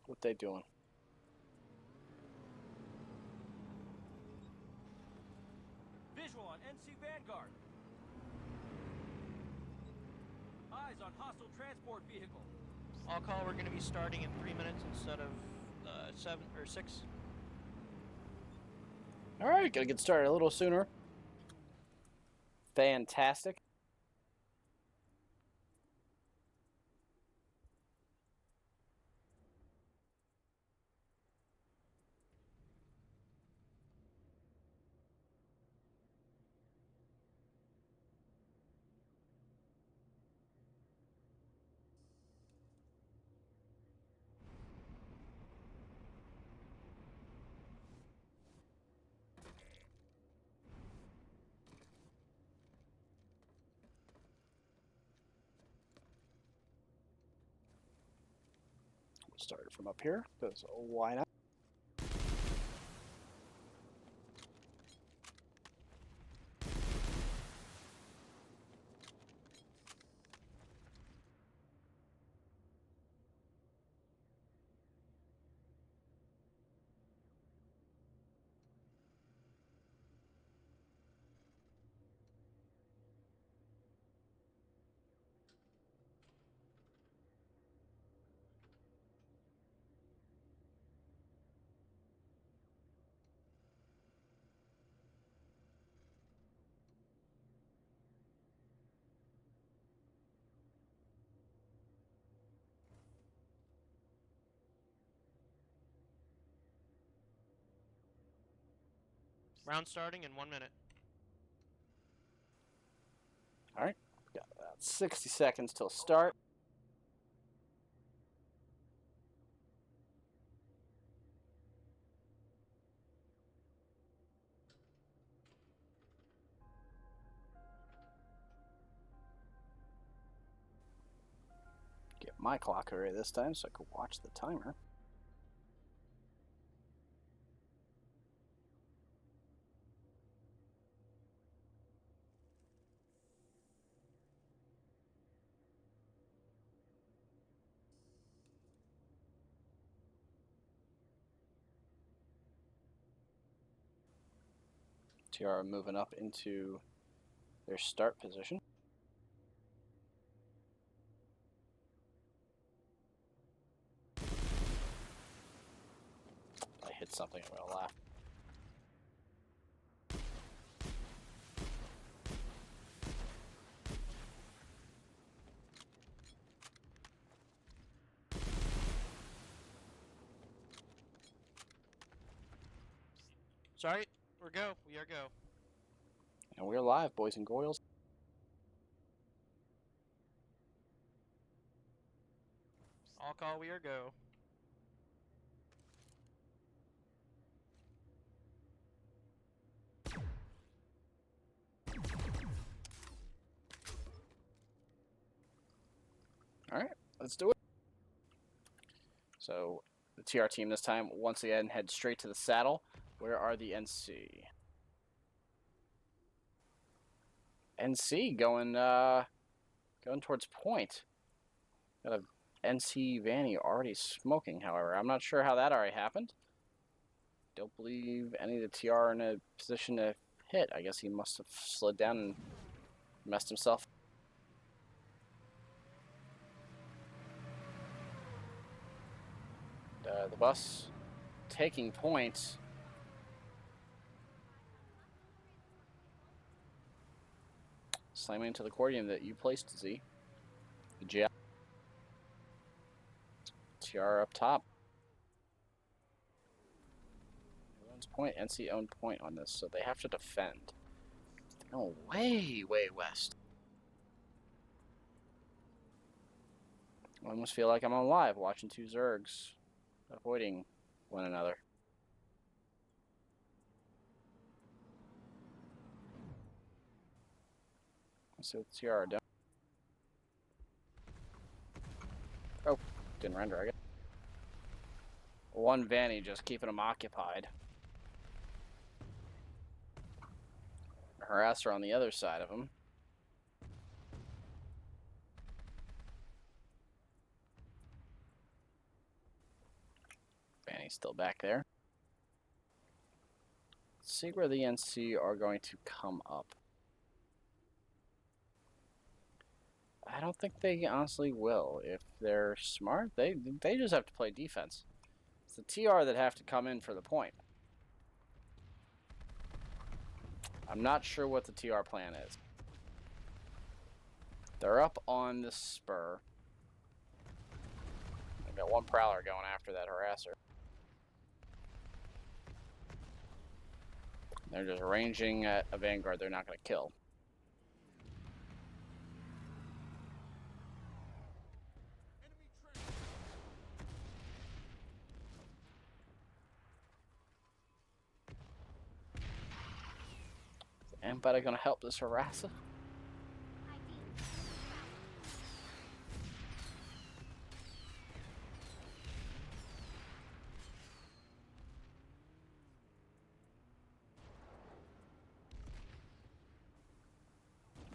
What they doing? Visual on NC Vanguard. Eyes on hostile transport vehicle. I'll call. We're going to be starting in 3 minutes instead of 7 or 6. All right, gotta get started a little sooner. Fantastic. Start it from up here, because why not? Round starting in 1 minute. All right, got about 60 seconds till start. Get my clock array this time so I can watch the timer. TR moving up into their start position. I hit something, I'm gonna laugh. Sorry, we're go. We are go. And we're live, boys and girls. All call, we are go. Alright, let's do it. So, the TR team this time, once again, head straight to the saddle. Where are the NC? NC going towards point. Got a NC Vanny already smoking, however. I'm not sure how that already happened. Don't believe any of the TR are in a position to hit. I guess he must have slid down and messed himself. The bus taking point. Slamming into the accordion that you placed, Z. Good job. TR up top. Who owns point? NC owned point on this, so they have to defend. They're going way, way west. I almost feel like I'm on live watching two Zergs avoiding one another. Let's see what the TR are doing. Oh, didn't render, I guess. One Vanny just keeping them occupied. Harasser on the other side of him. Vanny's still back there. Let's see where the NC are going to come up. I don't think they honestly will. If they're smart, they just have to play defense. It's the TR that have to come in for the point. I'm not sure what the TR plan is. They're up on the spur. They've got one Prowler going after that Harasser. They're just ranging at a Vanguard they're not going to kill. Is anybody going to help this Harasser?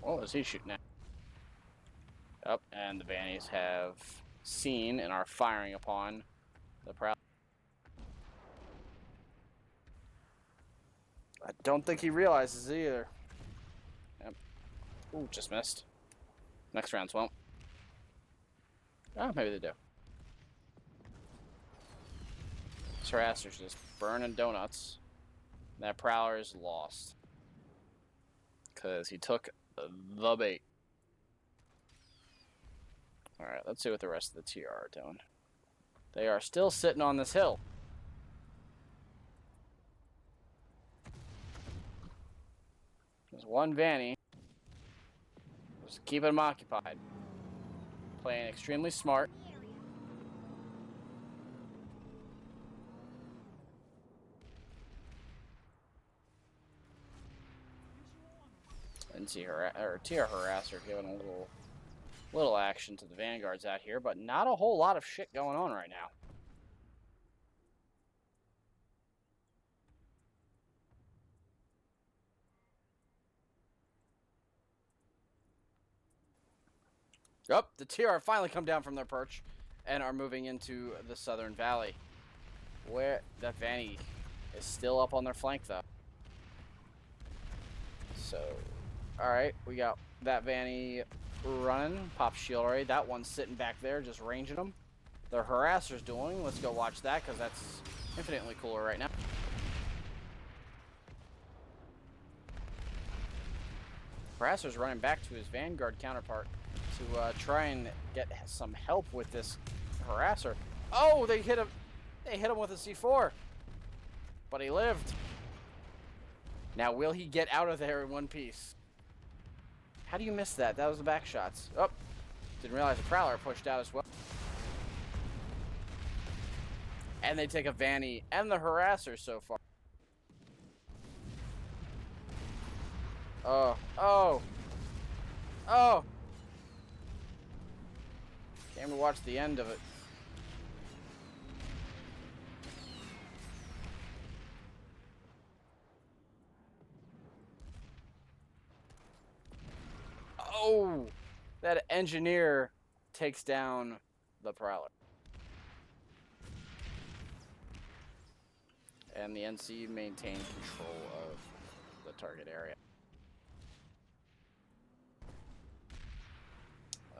What is he shooting at? Up, and the Vannies have seen and are firing upon the Prowler. I don't think he realizes it either. Yep. Ooh, just missed. Next rounds won't. Oh, maybe they do. This Harasser's just burning donuts. That Prowler is lost. Because he took the bait. Alright, let's see what the rest of the TR are doing. They are still sitting on this hill. There's one Vanny. Just keeping them occupied. Playing extremely smart. And TR Harasser giving a little Little action to the vanguards out here, but not a whole lot of shit going on right now. Oh, the TR finally come down from their perch and are moving into the southern valley, where that Vanny is still up on their flank, though. So, alright, we got that Vanny running. Pop shield already. That one's sitting back there just ranging them. The Harasser's doing. Let's go watch that, because that's infinitely cooler right now. Harasser's running back to his Vanguard counterpart to try and get some help with this Harasser. Oh, they hit him. They hit him with a C4. But he lived. Now, will he get out of there in one piece? How do you miss that? That was the back shots. Oh, didn't realize the Prowler pushed out as well. And they take a Vanny and the Harasser so far. Oh, oh, oh. Came to watch the end of it. Oh, that engineer takes down the Prowler. And the NC maintain control of the target area.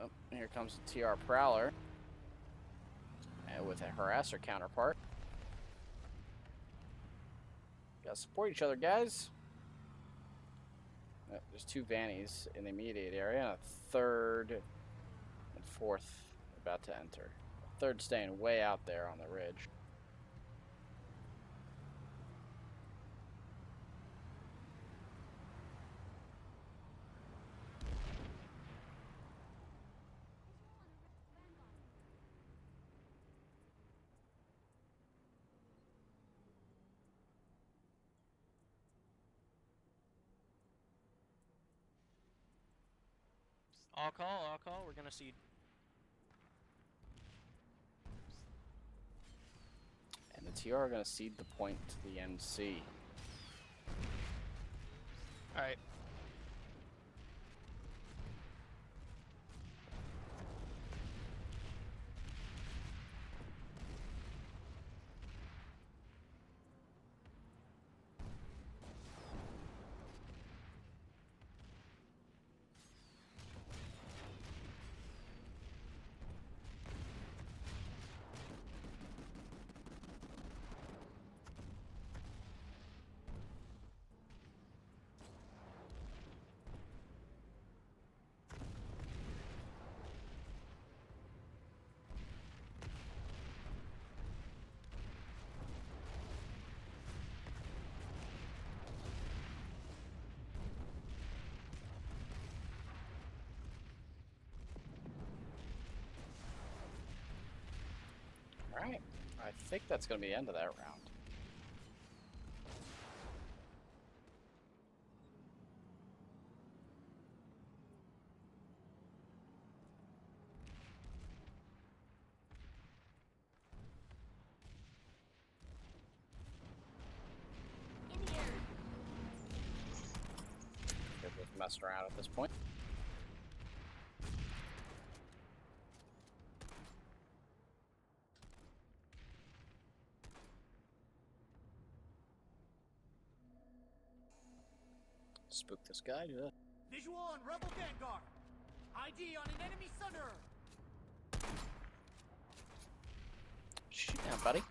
Oh, here comes the TR Prowler. And with a Harasser counterpart. Gotta support each other, guys. There's two Vannies in the immediate area, and a third and fourth about to enter. A third staying way out there on the ridge. All call, we're gonna seed. And the TR are going to cede the point to the NC. Alright. Alright, I think that's going to be the end of that round. They're both messing around at this point. Spook this guy, do that. Visual on Rebel Vanguard. ID on an enemy Sunderer. Shoot down, buddy.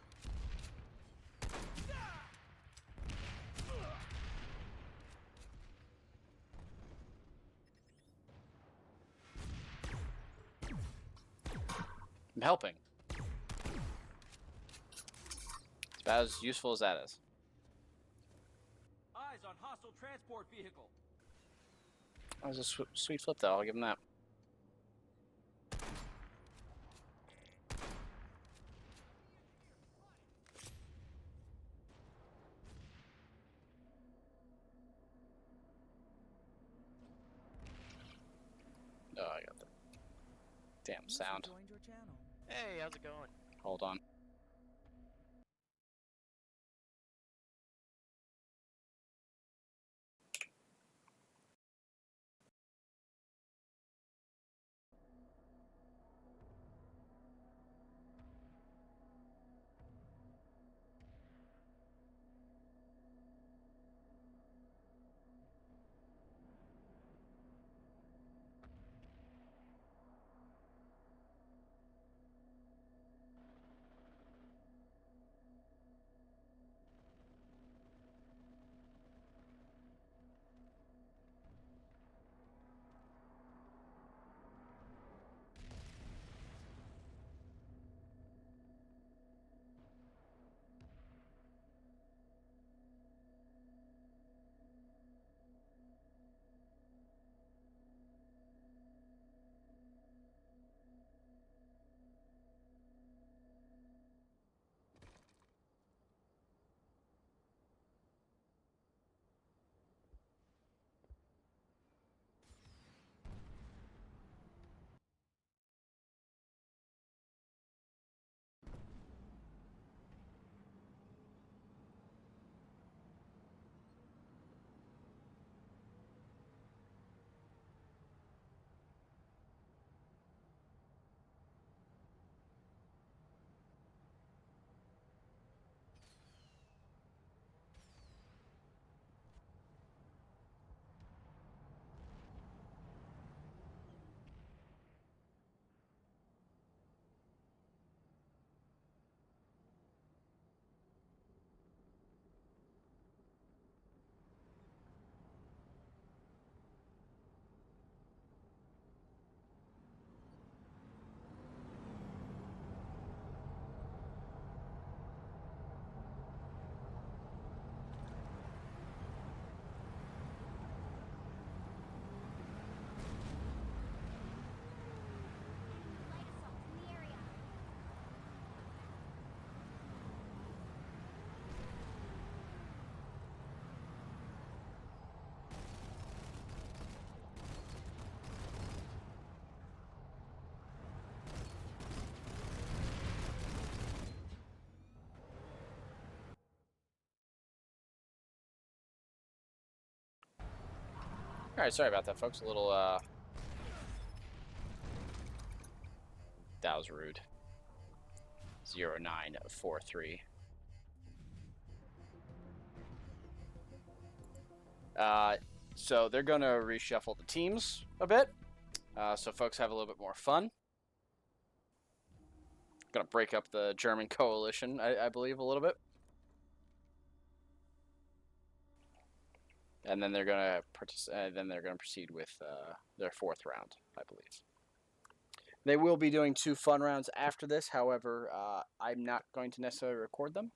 I'm helping. It's about as useful as that is. Eyes on hostile transport vehicle. That was a sweet flip, though. I'll give him that. Oh, I got that. Damn User sound. joined your channel. Hey, how's it going? Hold on. Alright, sorry about that, folks. A little, that was rude. 0943. So they're going to reshuffle the teams a bit, so folks have a little bit more fun. Going to break up the German coalition, I believe, a little bit. And then they're going to proceed with their fourth round, I believe. They will be doing 2 fun rounds after this. However, I'm not going to necessarily record them.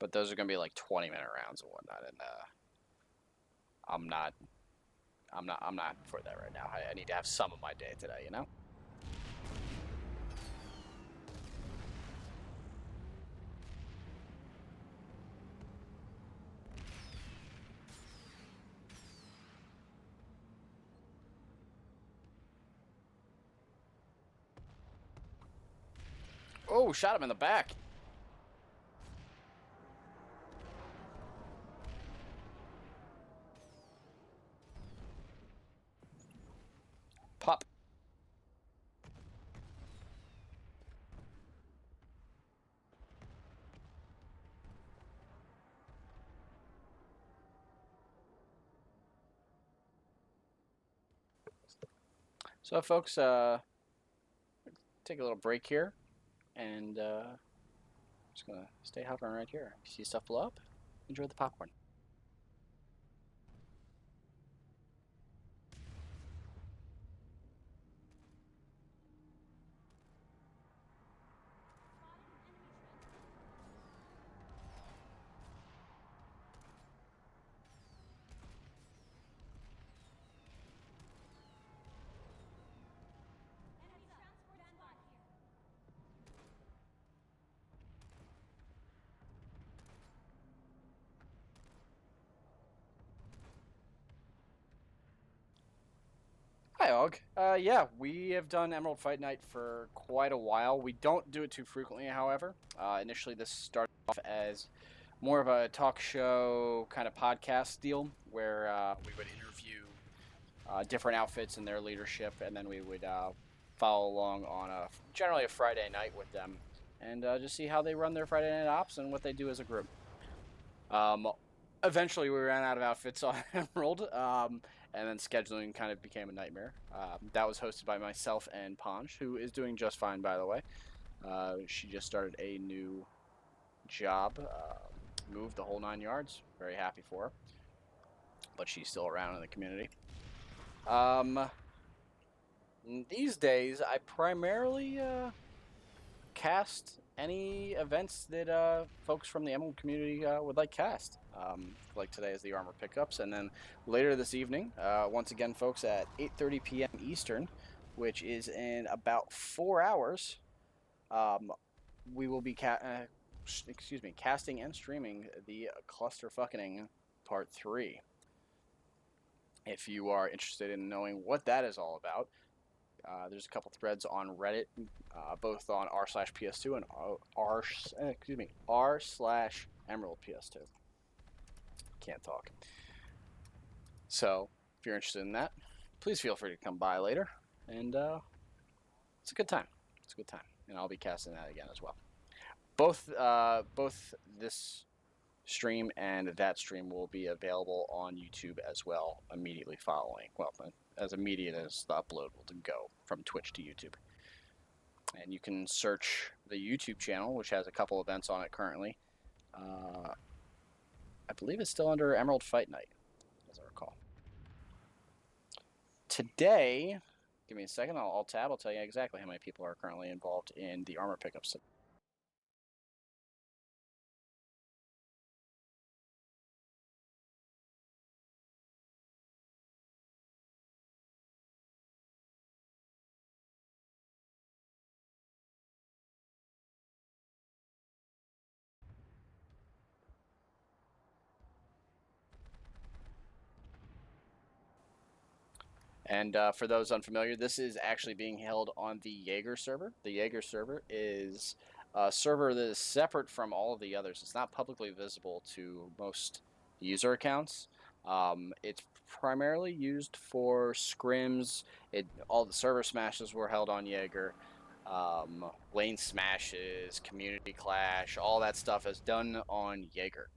But those are going to be like 20-minute rounds and whatnot, and I'm not for that right now. I need to have some of my day today, you know? Oh, shot him in the back. Pop. So, folks, take a little break here, and just gonna stay hovering right here. See stuff blow up? Enjoy the popcorn. dog. Yeah, we have done Emerald Fight Night for quite a while. We don't do it too frequently, however. Initially, this started off as more of a talk show kind of podcast deal where we would interview different outfits and their leadership, and then we would follow along on generally a Friday night with them and just see how they run their Friday night ops and what they do as a group. Eventually, we ran out of outfits on Emerald, and then scheduling kind of became a nightmare. That was hosted by myself and Ponch, who is doing just fine, by the way. She just started a new job, moved the whole 9 yards. Very happy for her, but she's still around in the community. These days, I primarily cast any events that folks from the Emerald community would like cast. Like today is the armor pickups, and then later this evening, once again, folks, at 8:30 p.m. Eastern, which is in about 4 hours, we will be casting and streaming the Cluster Fucking Part 3. If you are interested in knowing what that is all about, there's a couple threads on Reddit, both on r/PS2 and r/EmeraldPS2. Can't talk. So, if you're interested in that, please feel free to come by later, and it's a good time. It's a good time, and I'll be casting that again as well. Both this stream and that stream will be available on YouTube as well immediately following. Well, as immediate as the upload will go from Twitch to YouTube. And you can search the YouTube channel, which has a couple events on it currently. I believe it's still under Emerald Fight Night, as I recall. Today, give me a second, I'll tab, I'll tell you exactly how many people are currently involved in the armor pickups. And for those unfamiliar, this is actually being held on the Jaeger server. The Jaeger server is a server that is separate from all of the others. It's not publicly visible to most user accounts. It's primarily used for scrims. All the server smashes were held on Jaeger. Lane smashes, community clash, all that stuff is done on Jaeger.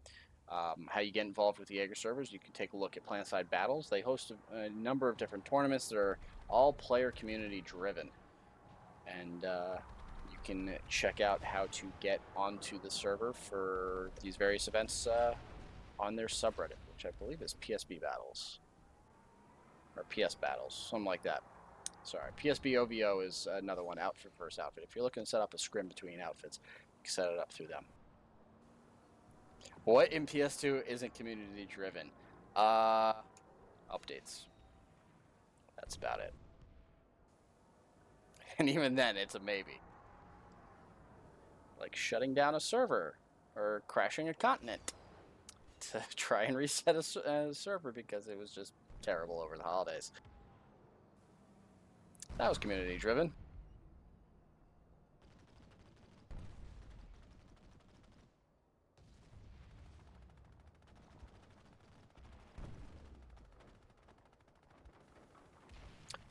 How you get involved with the Jaeger servers, you can take a look at Planside Battles. They host a number of different tournaments that are all player community driven. And you can check out how to get onto the server for these various events on their subreddit, which I believe is PSB Battles. Or PS Battles, something like that. Sorry, PSB OVO is another one, outfit versus outfit. If you're looking to set up a scrim between outfits, you can set it up through them. What in PS2 isn't community driven? Updates. That's about it. And even then, it's a maybe. Like shutting down a server or crashing a continent to try and reset a server because it was just terrible over the holidays. That was community driven.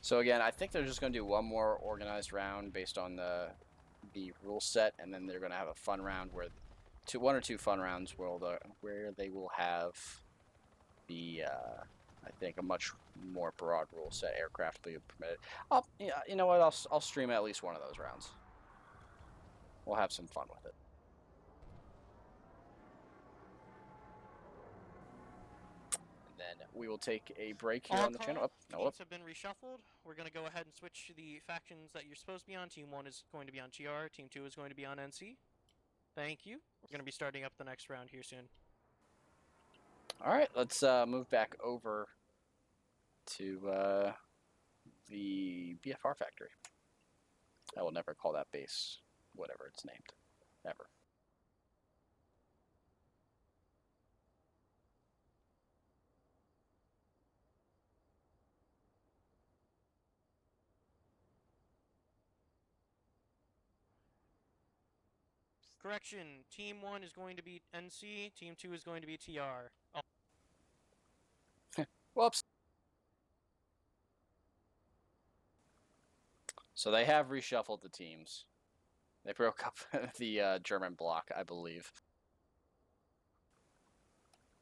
So again, I think they're just going to do one more organized round based on the rule set, and then they're going to have a fun round where one or two fun rounds where they will have the I think a much more broad rule set. Aircraft will be permitted. Yeah, you know what? I'll stream at least one of those rounds. We'll have some fun with it. Then we will take a break here on the channel. Teams have been reshuffled. We're going to go ahead and switch to the factions that you're supposed to be on. Team 1 is going to be on GR. Team 2 is going to be on NC. Thank you. We're going to be starting up the next round here soon. Alright, let's move back over to the BFR factory. I will never call that base whatever it's named. Ever. Correction, Team 1 is going to be NC, Team 2 is going to be TR. Oh, Whoops. So they have reshuffled the teams. They broke up the German bloc, I believe.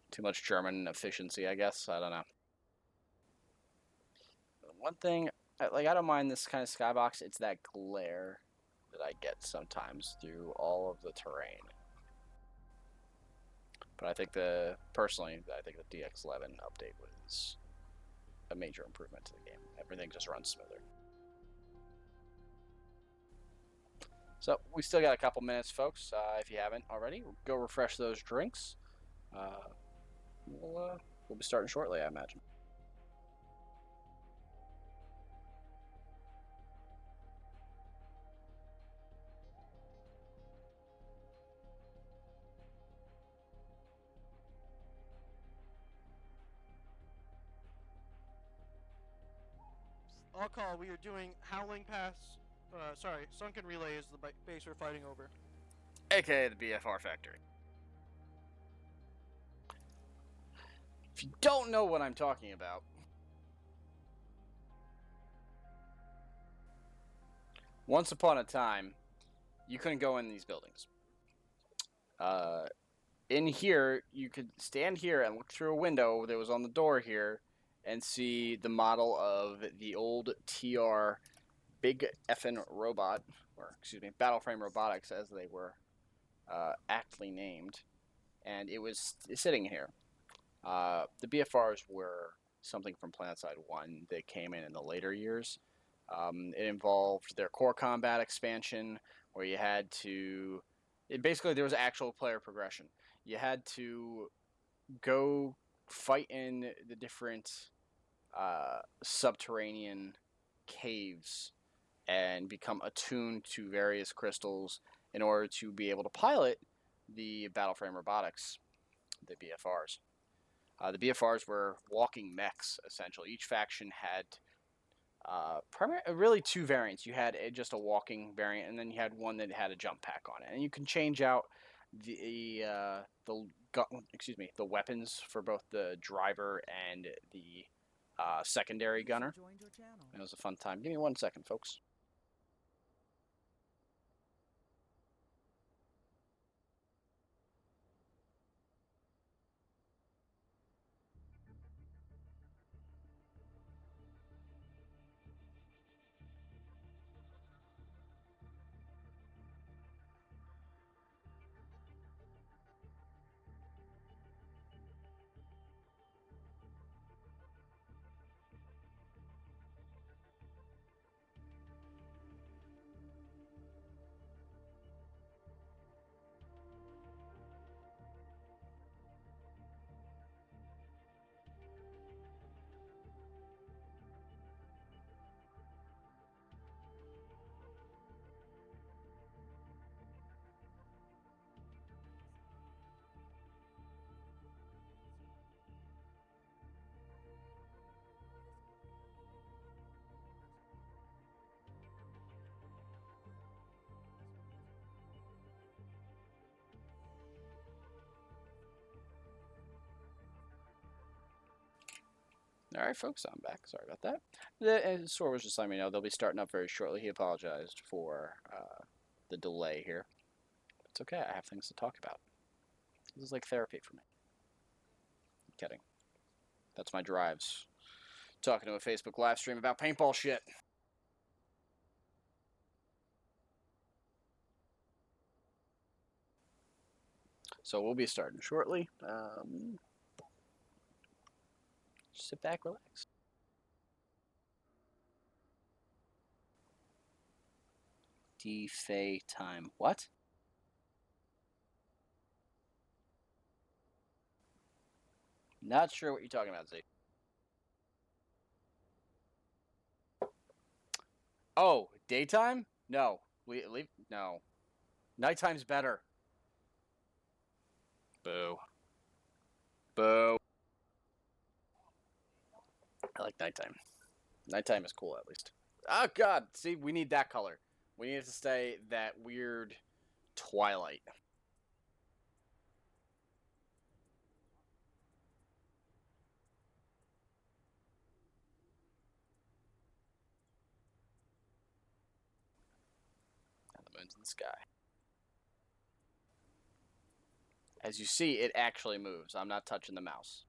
Too much German efficiency, I guess. I don't know. One thing, I don't mind this kind of skybox. It's that glare that I get sometimes through all of the terrain. But I think personally, I think the DX11 update was a major improvement to the game. Everything just runs smoother. So we still got a couple minutes, folks. If you haven't already, go refresh those drinks. We'll be starting shortly, I imagine. I'll call. We are doing Howling Pass. Sunken Relay is the base we're fighting over. AKA the BFR factory. If you don't know what I'm talking about, once upon a time, you couldn't go in these buildings. In here, you could stand here and look through a window that was on the door here and see the model of the old TR Big Effin' Robot, or excuse me, Battle Frame Robotics as they were aptly named, and it was sitting here. The BFRs were something from PlanetSide 1 that came in the later years. It involved their core combat expansion, where you had to... basically, there was actual player progression. You had to go fight in the different subterranean caves and become attuned to various crystals in order to be able to pilot the Battle Frame Robotics, the BFRs. The BFRs were walking mechs, essentially. Each faction had really two variants. You had just a walking variant, and then you had one that had a jump pack on it. And you can change out the weapons for both the driver and the secondary gunner. It was a fun time. Give me 1 second, folks. All right, folks, I'm back. Sorry about that. Asorr was just letting me know they'll be starting up very shortly. He apologized for the delay here. It's okay. I have things to talk about. This is like therapy for me. I'm kidding. That's my drives. Talking to a Facebook live stream about paintball shit. So we'll be starting shortly. Sit back, relax. Defay time. What? Not sure what you're talking about, Z. Oh, daytime? No. Leave. No. Nighttime's better. Boo. Boo. I like nighttime. Nighttime is cool, at least. Oh, God. See, we need that color. We need it to stay that weird Twilight. And the moon's in the sky. As you see, it actually moves. I'm not touching the mouse.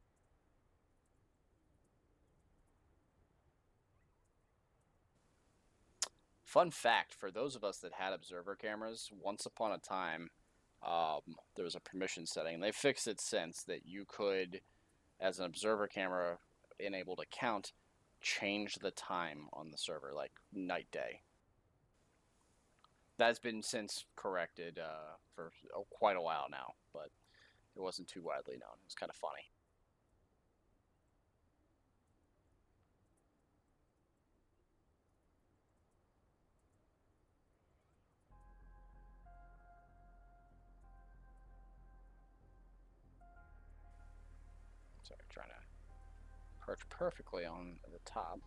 Fun fact, for those of us that had observer cameras, once upon a time, there was a permission setting. They fixed it since that you could, as an observer camera enabled to count, change the time on the server, like night day. That's been since corrected for quite a while now, but it wasn't too widely known. It was kind of funny. Sorry, trying to perch perfectly on the top.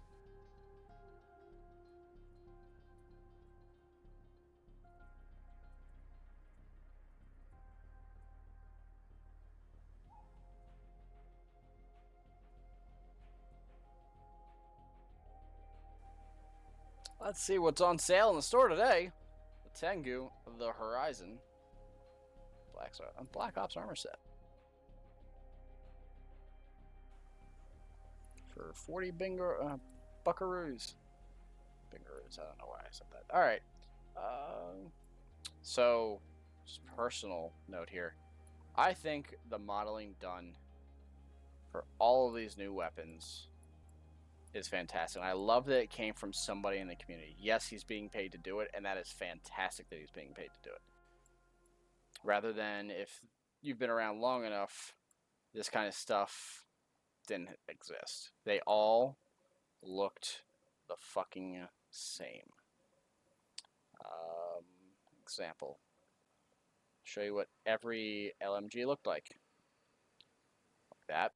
Let's see what's on sale in the store today. The Tengu, the Horizon, Black Ops armor set. For 40 buckaroos. Bingaroos, I don't know why I said that. Alright. So, just personal note here. I think the modeling done for all of these new weapons is fantastic. And I love that it came from somebody in the community. Yes, he's being paid to do it, and that is fantastic that he's being paid to do it. Rather than if you've been around long enough, this kind of stuff didn't exist. They all looked the fucking same. Example. Show you what every LMG looked like. Like that.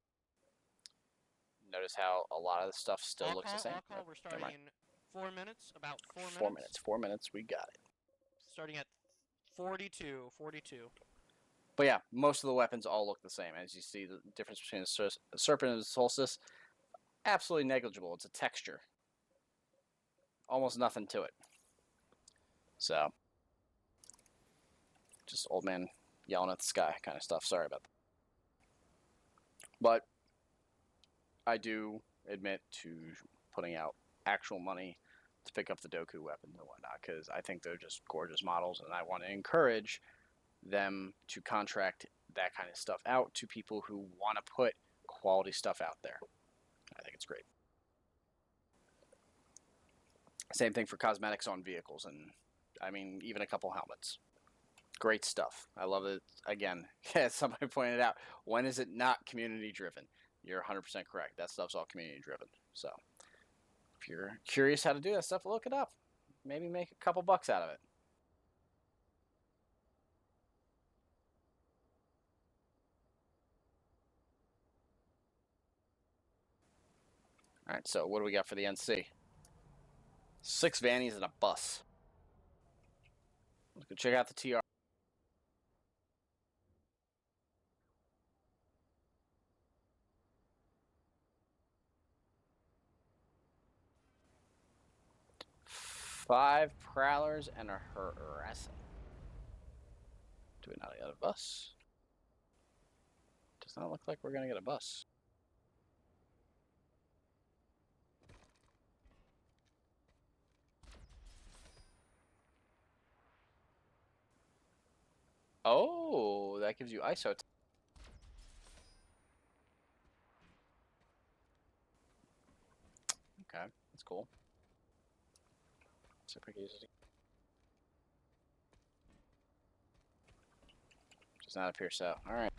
Notice how a lot of the stuff still looks the same. Call. We're starting in 4 minutes. About 4 minutes. 4 minutes. 4 minutes. We got it. Starting at 42. But yeah, most of the weapons all look the same. As you see, the difference between the Serpent and the Solstice, absolutely negligible. It's a texture. Almost nothing to it. So, just old man yelling at the sky kind of stuff. Sorry about that. But I do admit to putting out actual money to pick up the Doku weapons and whatnot, because I think they're just gorgeous models, and I want to encourage them to contract that kind of stuff out to people who want to put quality stuff out there. I think it's great. Same thing for cosmetics on vehicles, and I mean, even a couple helmets. Great stuff. I love it. Again, as somebody pointed out, when is it not community driven? You're 100% correct. That stuff's all community driven. So if you're curious how to do that stuff, look it up. Maybe make a couple bucks out of it. All right, so what do we got for the NC? 6 vannies and a bus. Let's go check out the TR. Five prowlers and a harassing. Do we not get a bus? Does not look like we're gonna get a bus. Oh, that gives you ISO. Okay, that's cool. Super easy. Does not appear so. All right.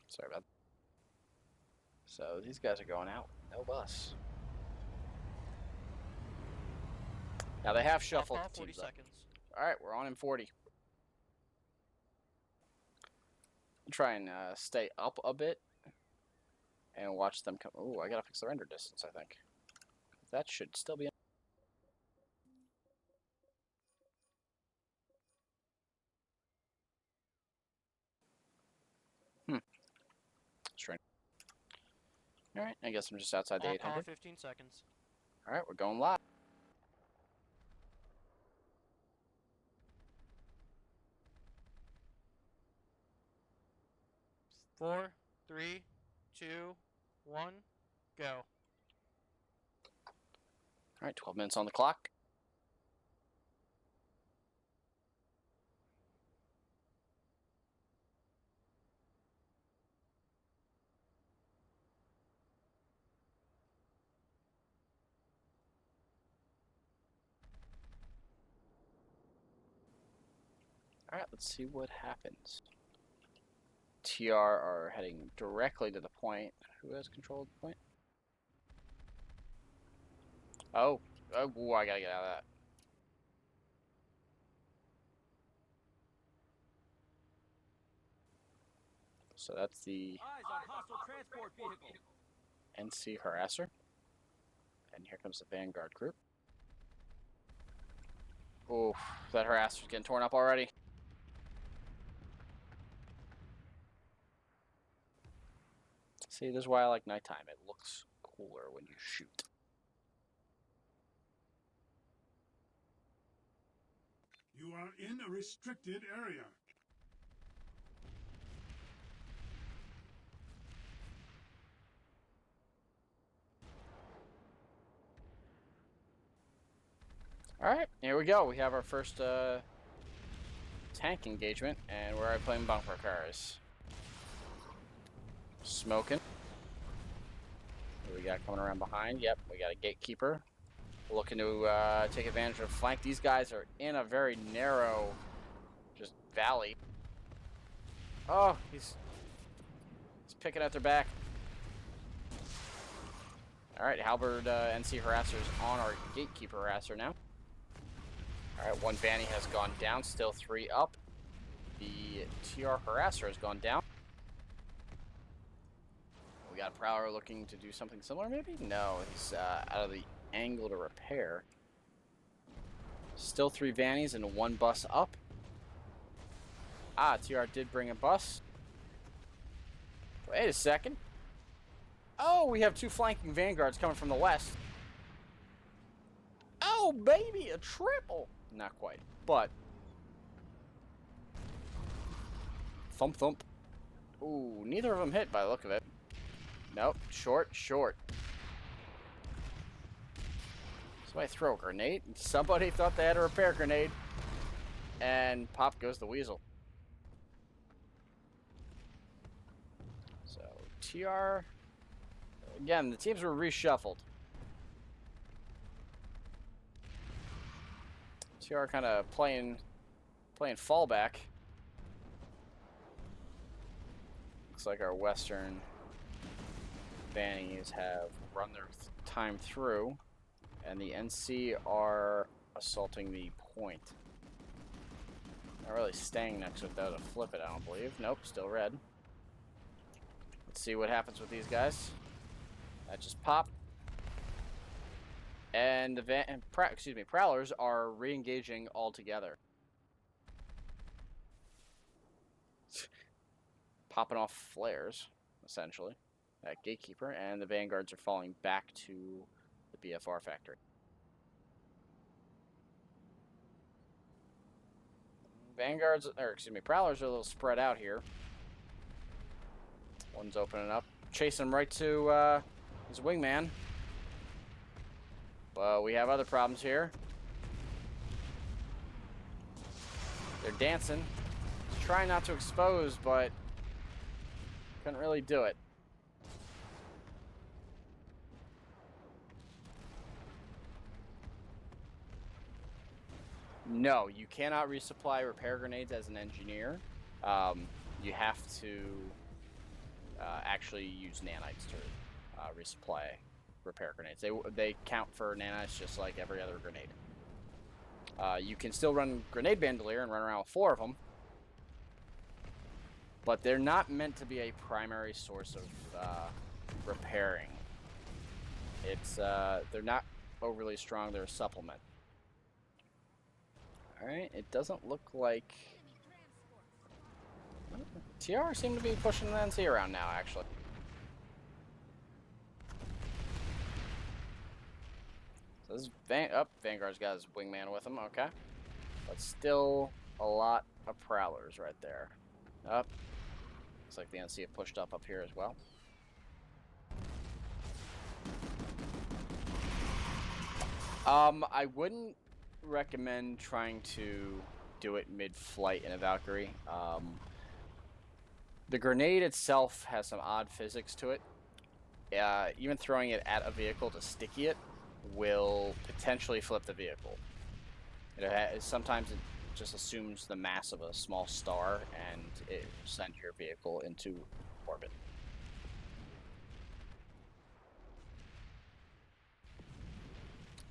Sorry about that. So these guys are going out. No bus. Now they have shuffled the 40 teams up. seconds. All right, we're on in 40. Try and stay up a bit and watch them come. Ooh, I gotta fix the render distance, I think. That should still be. Strange. Alright, I guess I'm just outside the All 800. 15 seconds. Alright, we're going live. Four, three, two, one, go. Alright, 12 minutes on the clock. Alright, let's see what happens. TR are heading directly to the point. Who has control of the point? Oh, ooh, I gotta get out of that. So that's the Eyes on hostile transport vehicle. NC harasser. And here comes the Vanguard group. Ooh, that harasser's getting torn up already. See, this is why I like nighttime. It looks cooler when you shoot. You are in a restricted area. Alright, here we go. We have our first tank engagement, and we're playing bumper cars. Smoking. What do we got coming around behind? Yep, we got a gatekeeper. Looking to take advantage of flank. These guys are in a very narrow, just valley. Oh, he's picking at their back. Alright, Halberd NC harasser's on our gatekeeper harasser now. Alright, one Vanny has gone down, still 3 up. The TR harasser has gone down. We got a Prowler looking to do something similar, maybe? No, he's out of the angle to repair. Still 3 Vannies and 1 bus up. Ah, TR did bring a bus. Wait a second. Oh, we have 2 flanking Vanguards coming from the west. Oh, baby, a triple. Not quite, but thump thump. Ooh, neither of them hit by the look of it. Nope, short. Somebody throw a grenade. Somebody thought they had a repair grenade, and pop goes the weasel. So TR again. The teams were reshuffled. TR kind of playing fallback. Looks like our Western Vannies have run their time through, and the NC are assaulting the point. Not really staying next to it though to flip it, I don't believe. Nope, still red. Let's see what happens with these guys. That just popped. And the Prowlers are re-engaging all together. Popping off flares, essentially. That gatekeeper, and the Vanguards are falling back to the BFR factory. Prowlers are a little spread out here. One's opening up, chasing him right to his wingman. Well, we have other problems here. They're dancing. Trying not to expose, but couldn't really do it. No, you cannot resupply repair grenades as an engineer. You have to actually use nanites to resupply repair grenades. They count for nanites just like every other grenade. You can still run grenade bandolier and run around with 4 of them, but they're not meant to be a primary source of repairing. It's they're not overly strong. They're a supplement. All right. It doesn't look like TR seem to be pushing the NC around now. Actually. So this is Vanguard's got his wingman with him. Okay. But still a lot of prowlers right there. Up. Looks like the NC have pushed up here as well. I wouldn't recommend trying to do it mid-flight in a Valkyrie. The grenade itself has some odd physics to it. Even throwing it at a vehicle to sticky it will potentially flip the vehicle. Sometimes it just assumes the mass of a small star and it sends your vehicle into orbit.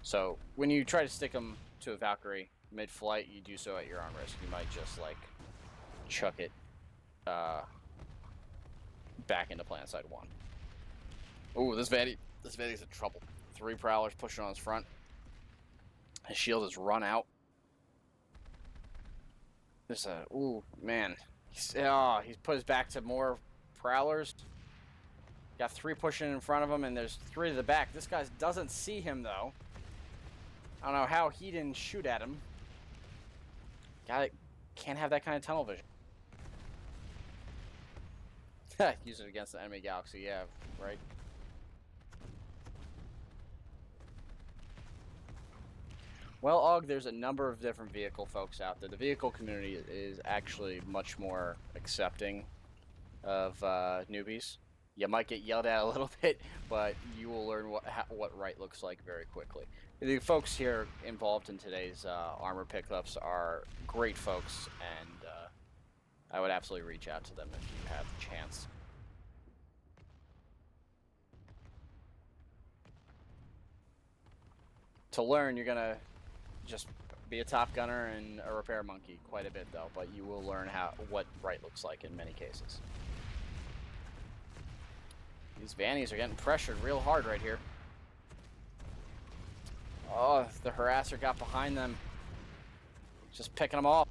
So when you try to stick them to a Valkyrie mid-flight, you do so at your own risk. You might just like chuck it back into PlanetSide 1. Ooh, this Vandy's in trouble. 3 prowlers pushing on his front. His shield has run out. There's a ooh man. He's put his back to more prowlers. Got 3 pushing in front of him, and there's 3 to the back. This guy doesn't see him though. I don't know how he didn't shoot at him. Can't have that kind of tunnel vision. Use it against the enemy galaxy, yeah, right. Well, Og, there's a number of different vehicle folks out there. The vehicle community is actually much more accepting of newbies. You might get yelled at a little bit, but you will learn what right looks like very quickly. The folks here involved in today's armor pickups are great folks, and I would absolutely reach out to them if you have the chance. To learn, you're gonna just be a top gunner and a repair monkey quite a bit though, but you will learn what right looks like in many cases. These Vannies are getting pressured real hard right here. Oh, the harasser got behind them. Just picking them off.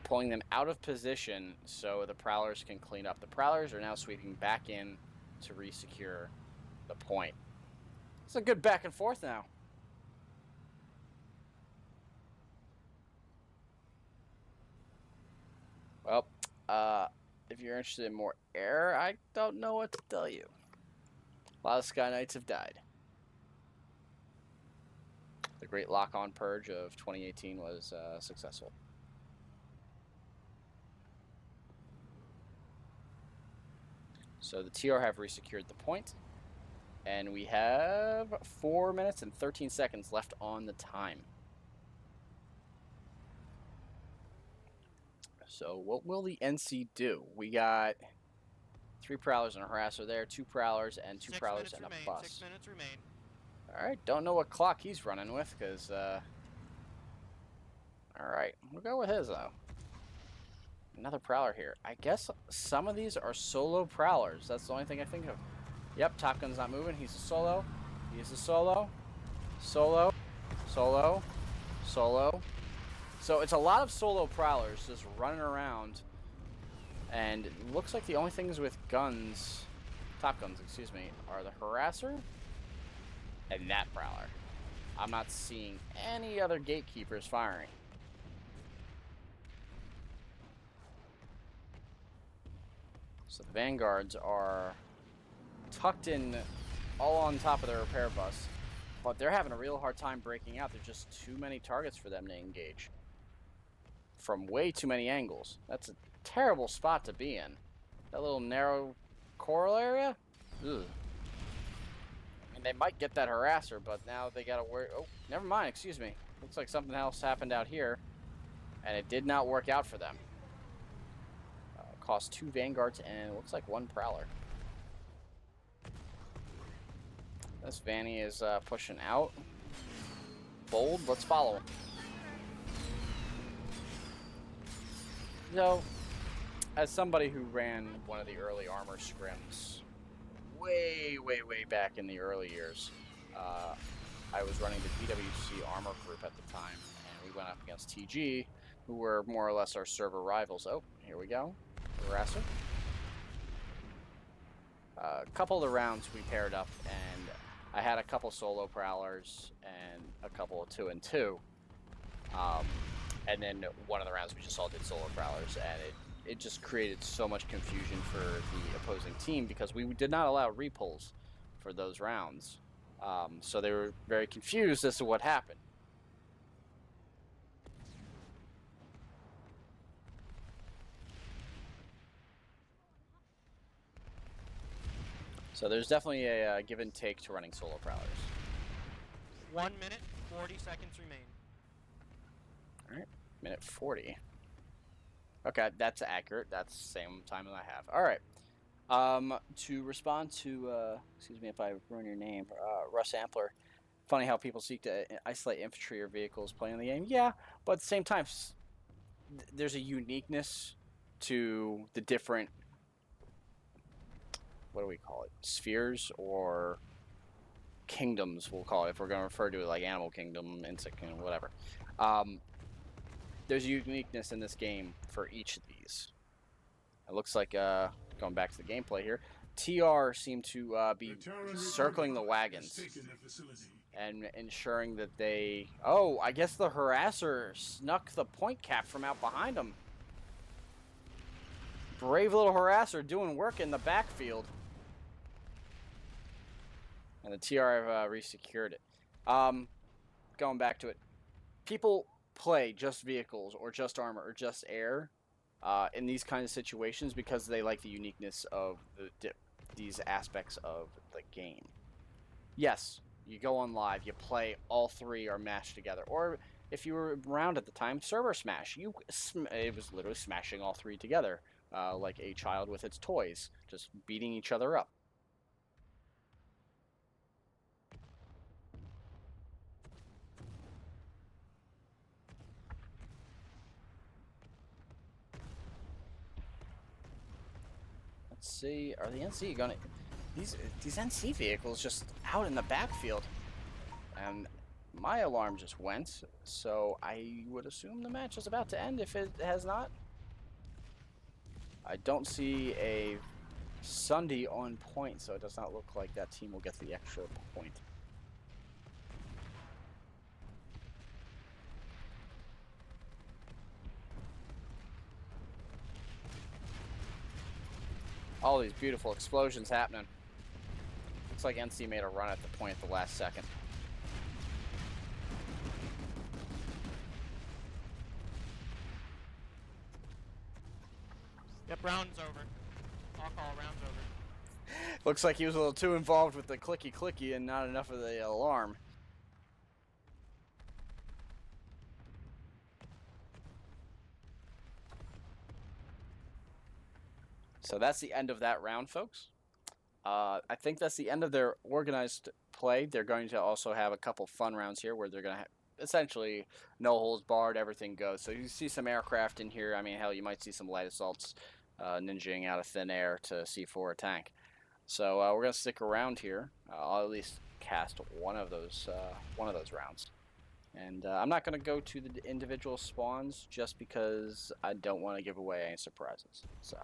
Pulling them out of position so the prowlers can clean up. The prowlers are now sweeping back in to re-secure the point. It's a good back and forth now. Well, if you're interested in more air, I don't know what to tell you. A lot of Sky Knights have died. The great lock-on purge of 2018 was successful. So the TR have resecured the point, and we have 4 minutes and 13 seconds left on the time. So what will the NC do? We got 3 prowlers and a harasser there, 2 prowlers and 2 prowlers and a bus. 6 minutes remain. All right, don't know what clock he's running with, because, all right, we'll go with his, though. Another prowler here. I guess some of these are solo prowlers. That's the only thing I think of. Yep, Top Gun's not moving. He's a solo. He's a solo. Solo. Solo. Solo. So it's a lot of solo prowlers just running around. And it looks like the only things with guns, Top Guns, excuse me, are the harasser and that prowler. I'm not seeing any other gatekeepers firing. So the Vanguards are tucked in all on top of their repair bus, but they're having a real hard time breaking out. There's just too many targets for them to engage from way too many angles. That's a terrible spot to be in. That little narrow coral area? Ugh. I mean, they might get that harasser, but now they gotta worry. Oh, never mind, excuse me. Looks like something else happened out here, and it did not work out for them. Cost 2 Vanguards and it looks like 1 Prowler. This Vanny is pushing out. Bold, let's follow him. So, as somebody who ran one of the early armor scrims way back in the early years, I was running the PWC armor group at the time, and we went up against TG, who were more or less our server rivals. Oh, here we go. Harasser. A couple of the rounds we paired up, and I had a couple solo prowlers and a couple of 2 and 2. And then one of the rounds we just all did solo prowlers, and it just created so much confusion for the opposing team because we did not allow repulls for those rounds. So they were very confused as to what happened. So there's definitely a give and take to running solo prowlers. 1 minute, 40 seconds remain. All right, minute 40. Okay, that's accurate. That's the same time that I have. All right. To respond to, excuse me if I ruin your name, Russ Ampler. Funny how people seek to isolate infantry or vehicles playing the game. Yeah, but at the same time, there's a uniqueness to the different, what do we call it, spheres or kingdoms, we'll call it, if we're going to refer to it like animal kingdom, insect kingdom, whatever. There's a uniqueness in this game for each of these. It looks like, going back to the gameplay here, TR seemed to be circling the wagons and ensuring that they... Oh, I guess the Harasser snuck the point cap from out behind him. Brave little Harasser doing work in the backfield. And the TR have resecured it. Going back to it. People play just vehicles or just armor or just air in these kinds of situations because they like the uniqueness of these aspects of the game. Yes, you go on live, you play, all three are mashed together. Or if you were around at the time, server smash. It was literally smashing all three together like a child with its toys, just beating each other up. Let's see, are the NC gonna... These NC vehicles just out in the backfield. And my alarm just went, so I would assume the match is about to end if it has not. I don't see a Sunday on point, so it does not look like that team will get the extra point. All these beautiful explosions happening. Looks like NC made a run at the point at the last second. Yep, round's over. I'll call round's over. Looks like he was a little too involved with the clicky and not enough of the alarm. So that's the end of that round, folks. I think that's the end of their organized play. They're going to also have a couple fun rounds here where they're going to have essentially no holds barred, everything goes. So you see some aircraft in here. I mean, hell, you might see some light assaults ninjaing out of thin air to C4 a tank. So we're going to stick around here. I'll at least cast one of those rounds. And I'm not going to go to the individual spawns just because I don't want to give away any surprises. So.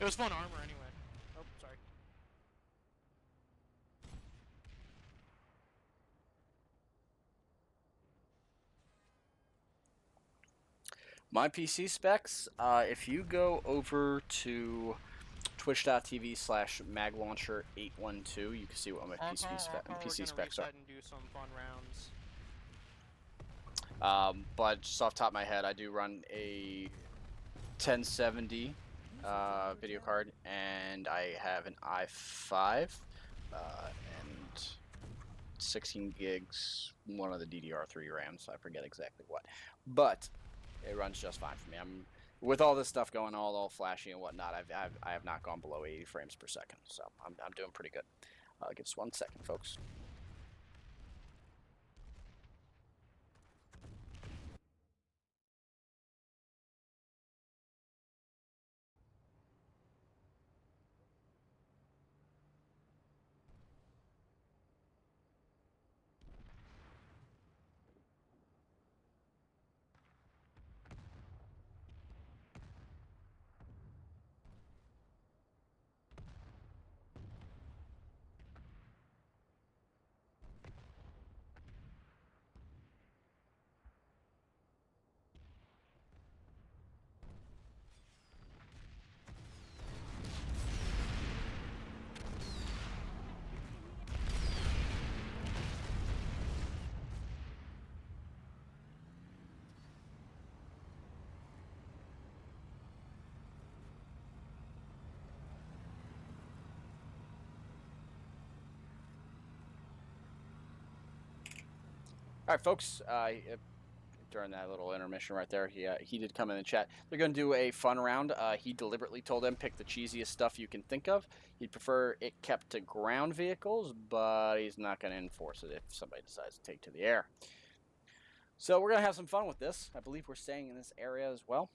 It was fun armor anyway. Oh, sorry. My PC specs, if you go over to twitch.tv/MagLauncher812, you can see what my PC specs are. And do some fun rounds. But just off the top of my head, I do run a 1070 video card, and I have an i5 and 16 gigs, one of the DDR3 RAMs. I forget exactly what, but it runs just fine for me. I'm with all this stuff going all flashy and whatnot. I have not gone below 80 frames per second, so I'm doing pretty good. Give us 1 second, folks. All right, folks. During that little intermission right there, he did come in the chat. They're going to do a fun round. He deliberately told them pick the cheesiest stuff you can think of. He'd prefer it kept to ground vehicles, but he's not going to enforce it if somebody decides to take to the air. So we're going to have some fun with this. I believe we're staying in this area as well.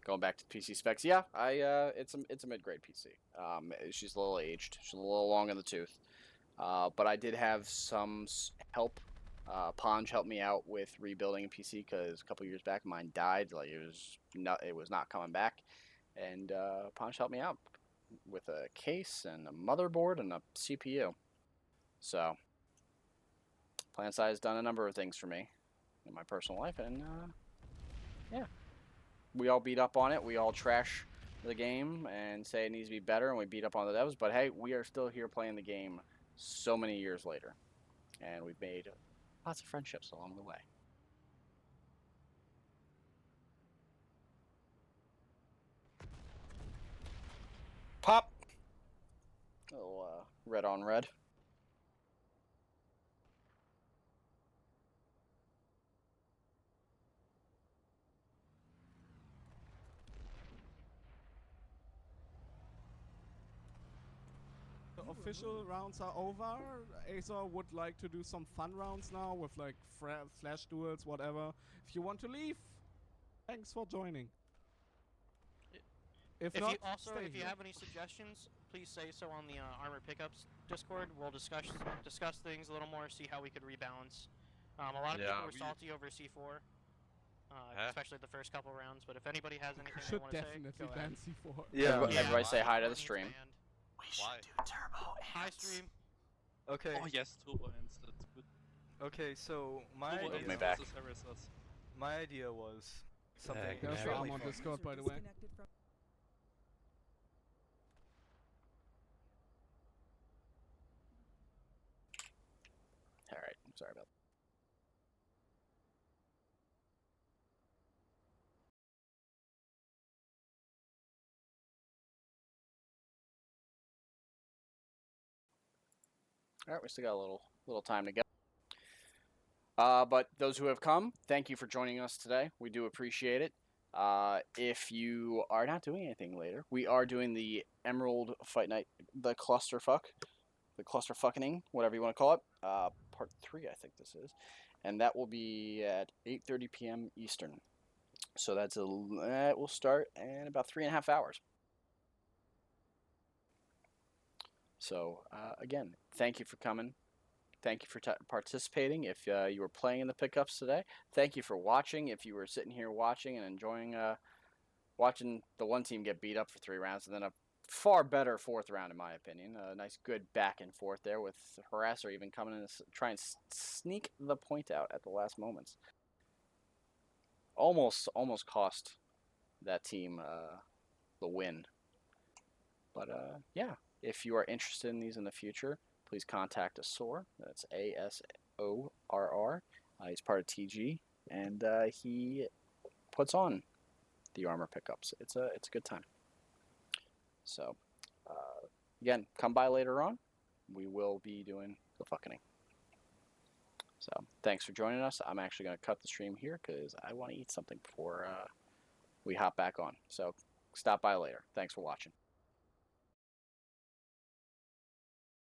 Going back to PC specs, yeah, it's a mid-grade PC. She's a little aged. She's a little long in the tooth. But I did have some help. Ponge helped me out with rebuilding a PC because a couple years back mine died. Like it was not coming back, and Ponge helped me out with a case and a motherboard and a CPU. So PlanSci has done a number of things for me in my personal life, and yeah, we all beat up on it. We all trash the game and say it needs to be better, and we beat up on the devs. But hey, we are still here playing the game so many years later, and we've made lots of friendships along the way. Pop! Little red on red. The official rounds are over. Asorr would like to do some fun rounds now with like flash duels, whatever. If you want to leave, thanks for joining. If not, stay if you here. have any suggestions, please say so on the armor pickups Discord. We'll discuss things a little more, see how we could rebalance. A lot of people were salty over C4, especially the first couple rounds. But if anybody has anything they Should want to say, definitely go ban ahead. C4. Yeah, everybody say hi to the stream. We should do turbo ants. Hi stream. Okay. Oh yes, turbo ants. That's good. Okay, so my Turbo idea, ants me back. versus harassers. my idea was something There's the really arm on fun. Discord, by the way. Disconnected from- All right, I'm sorry about that. All right, we still got a little time to go. But those who have come, thank you for joining us today. We do appreciate it. If you are not doing anything later, we are doing the Emerald Fight Night, the clusterfucking, whatever you want to call it. Part 3, I think this is, and that will be at 8:30 p.m. Eastern. So that will start in about 3.5 hours. So again, thank you for coming. Thank you for participating. If you were playing in the pickups today, thank you for watching. If you were sitting here watching and enjoying watching the one team get beat up for 3 rounds and then a far better 4th round, in my opinion. A nice, good back and forth there with Harasser even coming in to try and sneak the point out at the last moments. Almost cost that team the win. But yeah, if you are interested in these in the future, please contact Asorr. That's Asorr. He's part of TG, and he puts on the armor pickups. It's a good time. So again, come by later on. We will be doing the fucking. So thanks for joining us. I'm actually going to cut the stream here because I want to eat something before we hop back on. So stop by later. Thanks for watching.